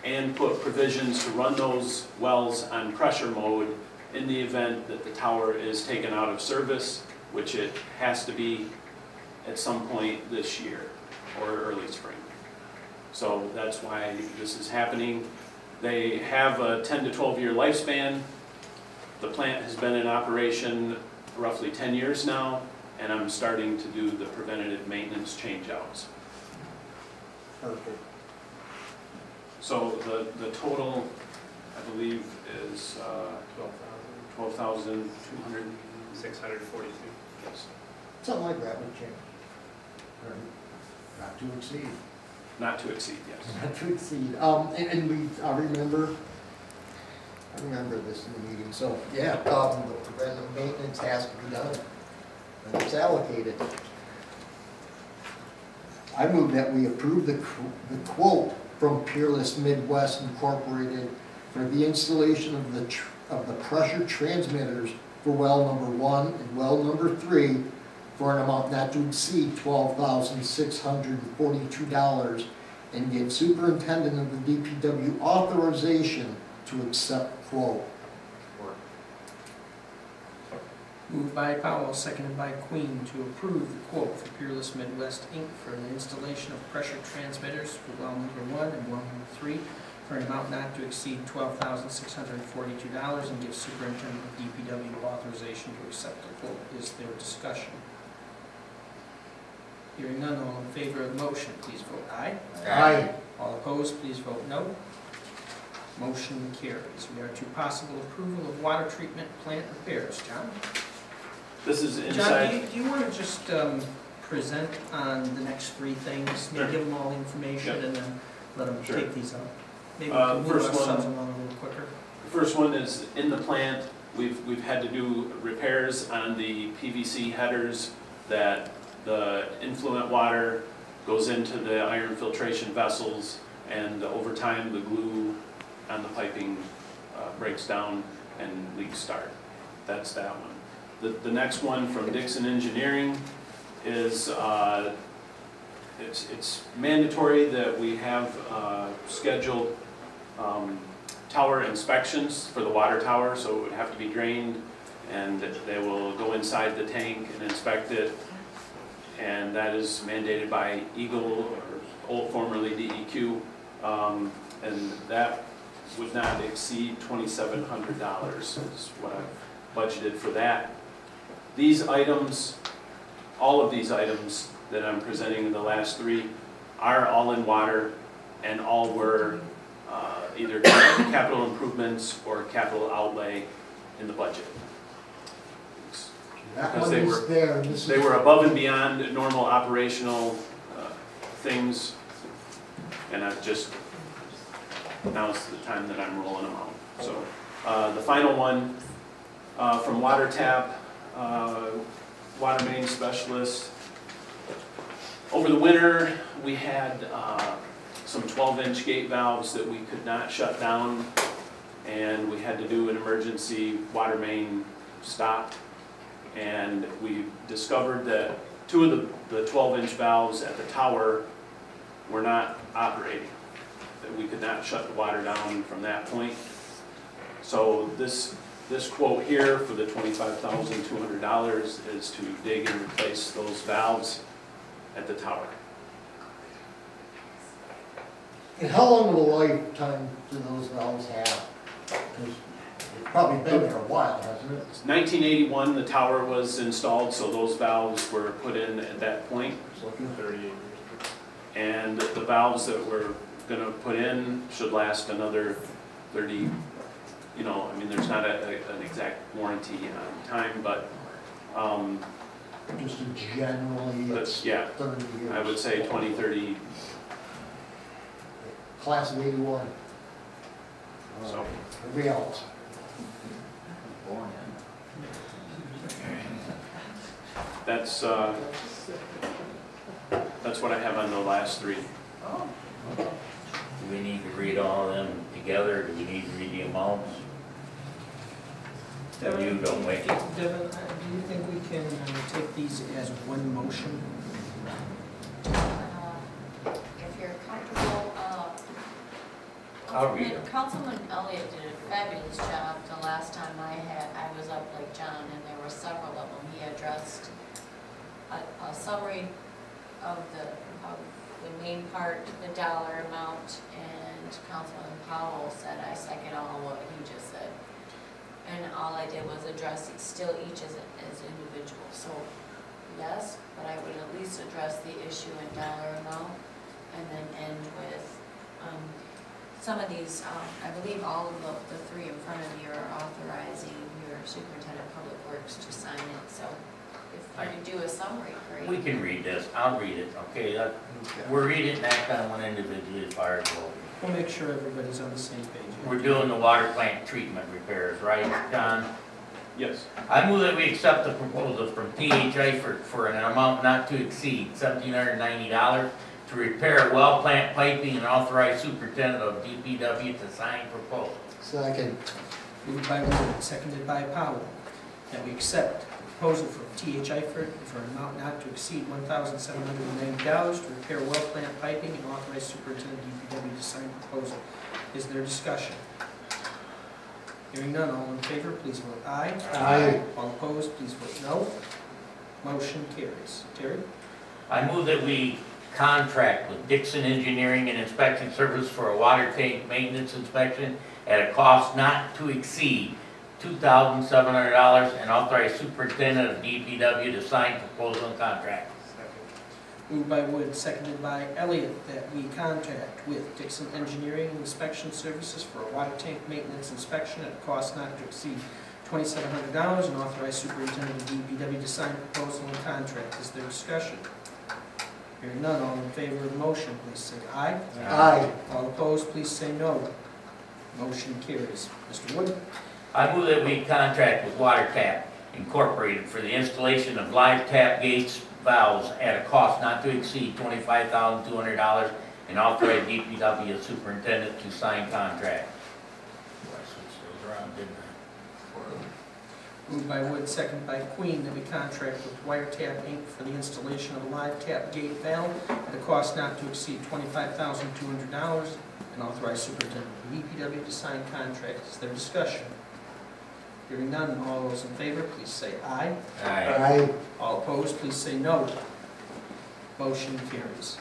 and put provisions to run those wells on pressure mode in the event that the tower is taken out of service, which it has to be at some point this year or early spring. So that's why this is happening. They have a 10 to 12 year lifespan. The plant has been in operation roughly 10 years now, and I'm starting to do the preventative maintenance changeouts. Perfect. So the total, I believe, is 12,200. 642. Yes. Something like that would change. Or not to exceed. Not to exceed, yes. Not to exceed. And I remember this in the meeting, so, yeah, the preventive maintenance has to be done. And it's allocated. I move that we approve the quote from Peerless Midwest Incorporated for the installation of the pressure transmitters for well number 1 and well number 3 for an amount not to exceed $12,642, and give superintendent of the DPW authorization to accept quote. Moved by Powell, seconded by Queen, to approve the quote for Peerless Midwest Inc. for the installation of pressure transmitters for well number 1 and well number 3 for an amount not to exceed $12,642, and give superintendent of DPW authorization to accept the quote. Is there discussion? Hearing none, all in favor of the motion, please vote aye. Aye. All opposed, please vote no. Motion carries. We are to possible approval of water treatment plant repairs. John? This is John, inside. do you want to just present on the next 3 things? Maybe Sure. give them all the information, Yep. and then let them Sure. take these up. Maybe we can move First ourselves one. along a little quicker. The first one is in the plant. We've had to do repairs on the PVC headers that the influent water goes into the iron filtration vessels, and over time the glue on the piping breaks down and leaks start. That's that one. The next one from Dixon Engineering is it's mandatory that we have scheduled tower inspections for the water tower, so it would have to be drained, and they will go inside the tank and inspect it, and that is mandated by Eagle, or formerly DEQ, and that would not exceed $2,700 is what I've budgeted for that. These items, all of these items that I'm presenting in the last 3 are all in water, and all were either capital improvements or capital outlay in the budget. That Because one they is were- there. This They is- were above and beyond normal operational things, and I've just, now's the time that I'm rolling them out. So the final one from Water Tap, water main specialist. Over the winter, we had some 12-inch gate valves that we could not shut down, and we had to do an emergency water main stop. And we discovered that 2 of the 12-inch valves at the tower were not operating, that we could not shut the water down from that point. So this quote here for the $25,200 is to dig and replace those valves at the tower. And how long of a lifetime do those valves have? 'Cause it's probably been there a while, hasn't it? 1981, the tower was installed, so those valves were put in at that point. So 38 years. And the valves that we're gonna put in should last another 30, you know, I mean, there's not an exact warranty on time, but, just generally, it's yeah, 30 years. I would say 20, 30, Class of 81. so. Everybody else. Born That's what I have on the last 3. Do we need to read all of them together? Do we need to read the amounts? Devin, You don't wait. Devin, do you think we can take these as one motion? If you're comfortable, I'll read them. Councilman Elliott did a fabulous job the last time I was up like John, and there were several of them. He addressed a summary of the main part, the dollar amount, and Councilman Powell said, I second all what he just said. And all I did was address it still each as individual. So yes, but I would at least address the issue in dollar amount. and then end with, some of these, I believe all of the three in front of you are authorizing your superintendent of public works to sign it, so if you do a summary, great. We can read this, I'll read it, okay? We're reading it and act on one individually as far as voting. We'll make sure everybody's on the same page. We're doing the water plant treatment repairs, right, John? Yes. I move that we accept the proposal from THI for an amount not to exceed $1,790 to repair well plant piping and authorize superintendent of DPW to sign proposal. Second. Moved by Wood, seconded by Powell, that we accept the proposal from THI for an amount not to exceed $1,790 to repair well plant piping and authorize superintendent of DPW to sign proposal. Is there discussion? Hearing none, all in favor, please vote aye. Aye. All opposed, please vote no. Motion carries. Terry? I move that we contract with Dixon Engineering and Inspection Service for a water tank maintenance inspection at a cost not to exceed $2,700 and authorize superintendent of DPW to sign proposal and contract. Moved by Wood, seconded by Elliott, that we contract with Dixon Engineering and Inspection Services for a water tank maintenance inspection at a cost not to exceed $2,700 and authorize superintendent of DPW to sign proposal and contract. Is there discussion? Hearing none, all in favor of the motion, please say aye. Aye. All opposed, please say no. Motion carries. Mr. Wood? I move that we contract with Water Tap Incorporated for the installation of live tap gates valves at a cost not to exceed $25,200 and authorize DPW superintendent to sign contract. I switched those around, didn't I? Moved by Wood, seconded by Queen, that we contract with Wiretap Inc. for the installation of a live tap gate valve at a cost not to exceed $25,200 and authorize superintendent of DPW to sign contract. Is there discussion? Hearing none, all those in favor, please say aye. Aye. All opposed, please say no. Motion carries.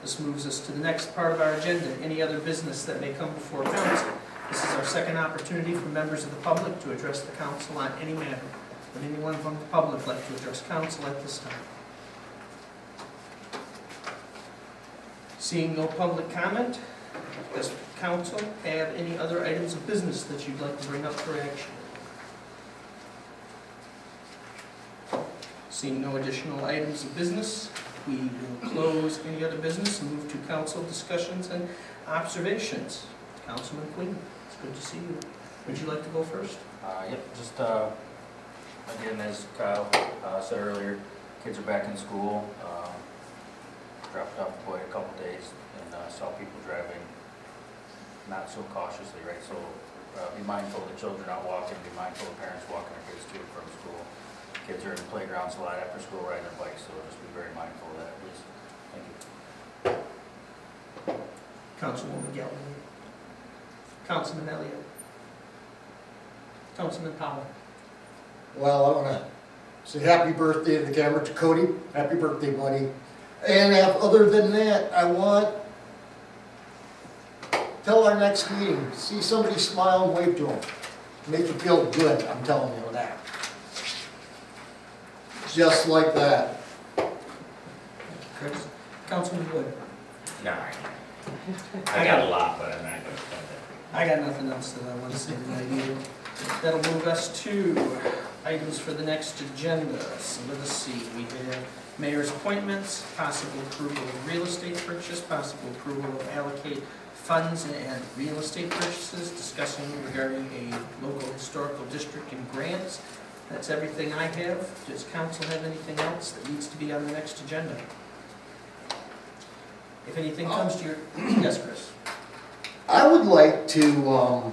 This moves us to the next part of our agenda, any other business that may come before council. This is our second opportunity for members of the public to address the council on any matter. Would anyone from the public like to address council at this time? Seeing no public comment, does council have any other items of business that you'd like to bring up for action? Seeing no additional items of business, we will close any other business and move to council discussions and observations. Councilman Queen, it's good to see you. Would you like to go first? Yep, just, again, as Kyle said earlier, kids are back in school. Dropped off the boy a couple days and saw people driving not so cautiously, right? So be mindful of the children out walking, be mindful of parents walking their kids to and from school. Kids are in the playgrounds a lot after school riding their bikes, so just be very mindful of that, please. Thank you. Councilwoman Galvin. Councilman Elliott. Councilman Powell. Well, I want to say happy birthday to the camera to Cody. Happy birthday, buddy. And other than that, I want, till our next meeting, see somebody smile and wave to them. Make you feel good, I'm telling you that. Just like that. Thank you, Chris. Councilman Wood. No, I got a lot, but I'm not going to spend it. I got nothing else that I want to say tonight either. That'll move us to items for the next agenda. So let us see, we have mayor's appointments, possible approval of real estate purchase, possible approval of allocate funds and real estate purchases, discussing regarding a local historical district and grants. That's everything I have. Does council have anything else that needs to be on the next agenda? If anything comes to your, yes, Chris. I would like to,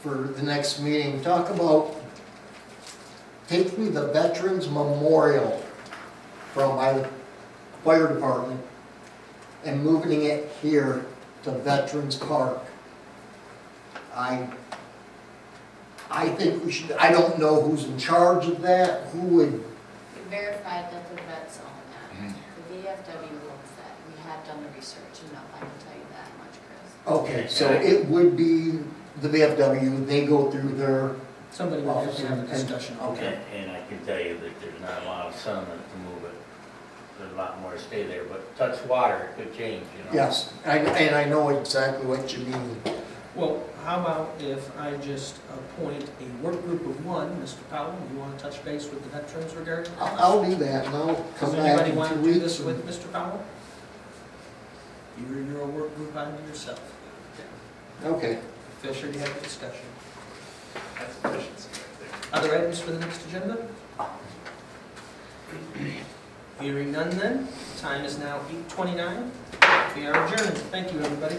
for the next meeting, talk about taking the Veterans Memorial from my fire department and moving it here to Veterans Park. I think we should, I don't know who's in charge of that, who would. We verified that the vets own that. The VFW owns that. We have done the research enough, I can tell you that much, Chris. Okay, so it would be the VFW, they go through their. Somebody would have to have a discussion. Okay. And I can tell you that there's not a lot of sentiment to move it. there's a lot more to stay there, but touch water, it could change, you know? Yes, and I know exactly what you mean. Well, how about if I just appoint a work group of one, Mr. Powell, you want to touch base with the veterans regarding this? I'll do that, and I'll come Does back anybody in want 2 to do weeks. this with Mr. Powell? You're a work group unto yourself. Okay. Fisher, do you have a discussion? That's efficiency right there. Other items for the next agenda? Hearing none then, time is now 8:29. We are adjourned. Thank you, everybody.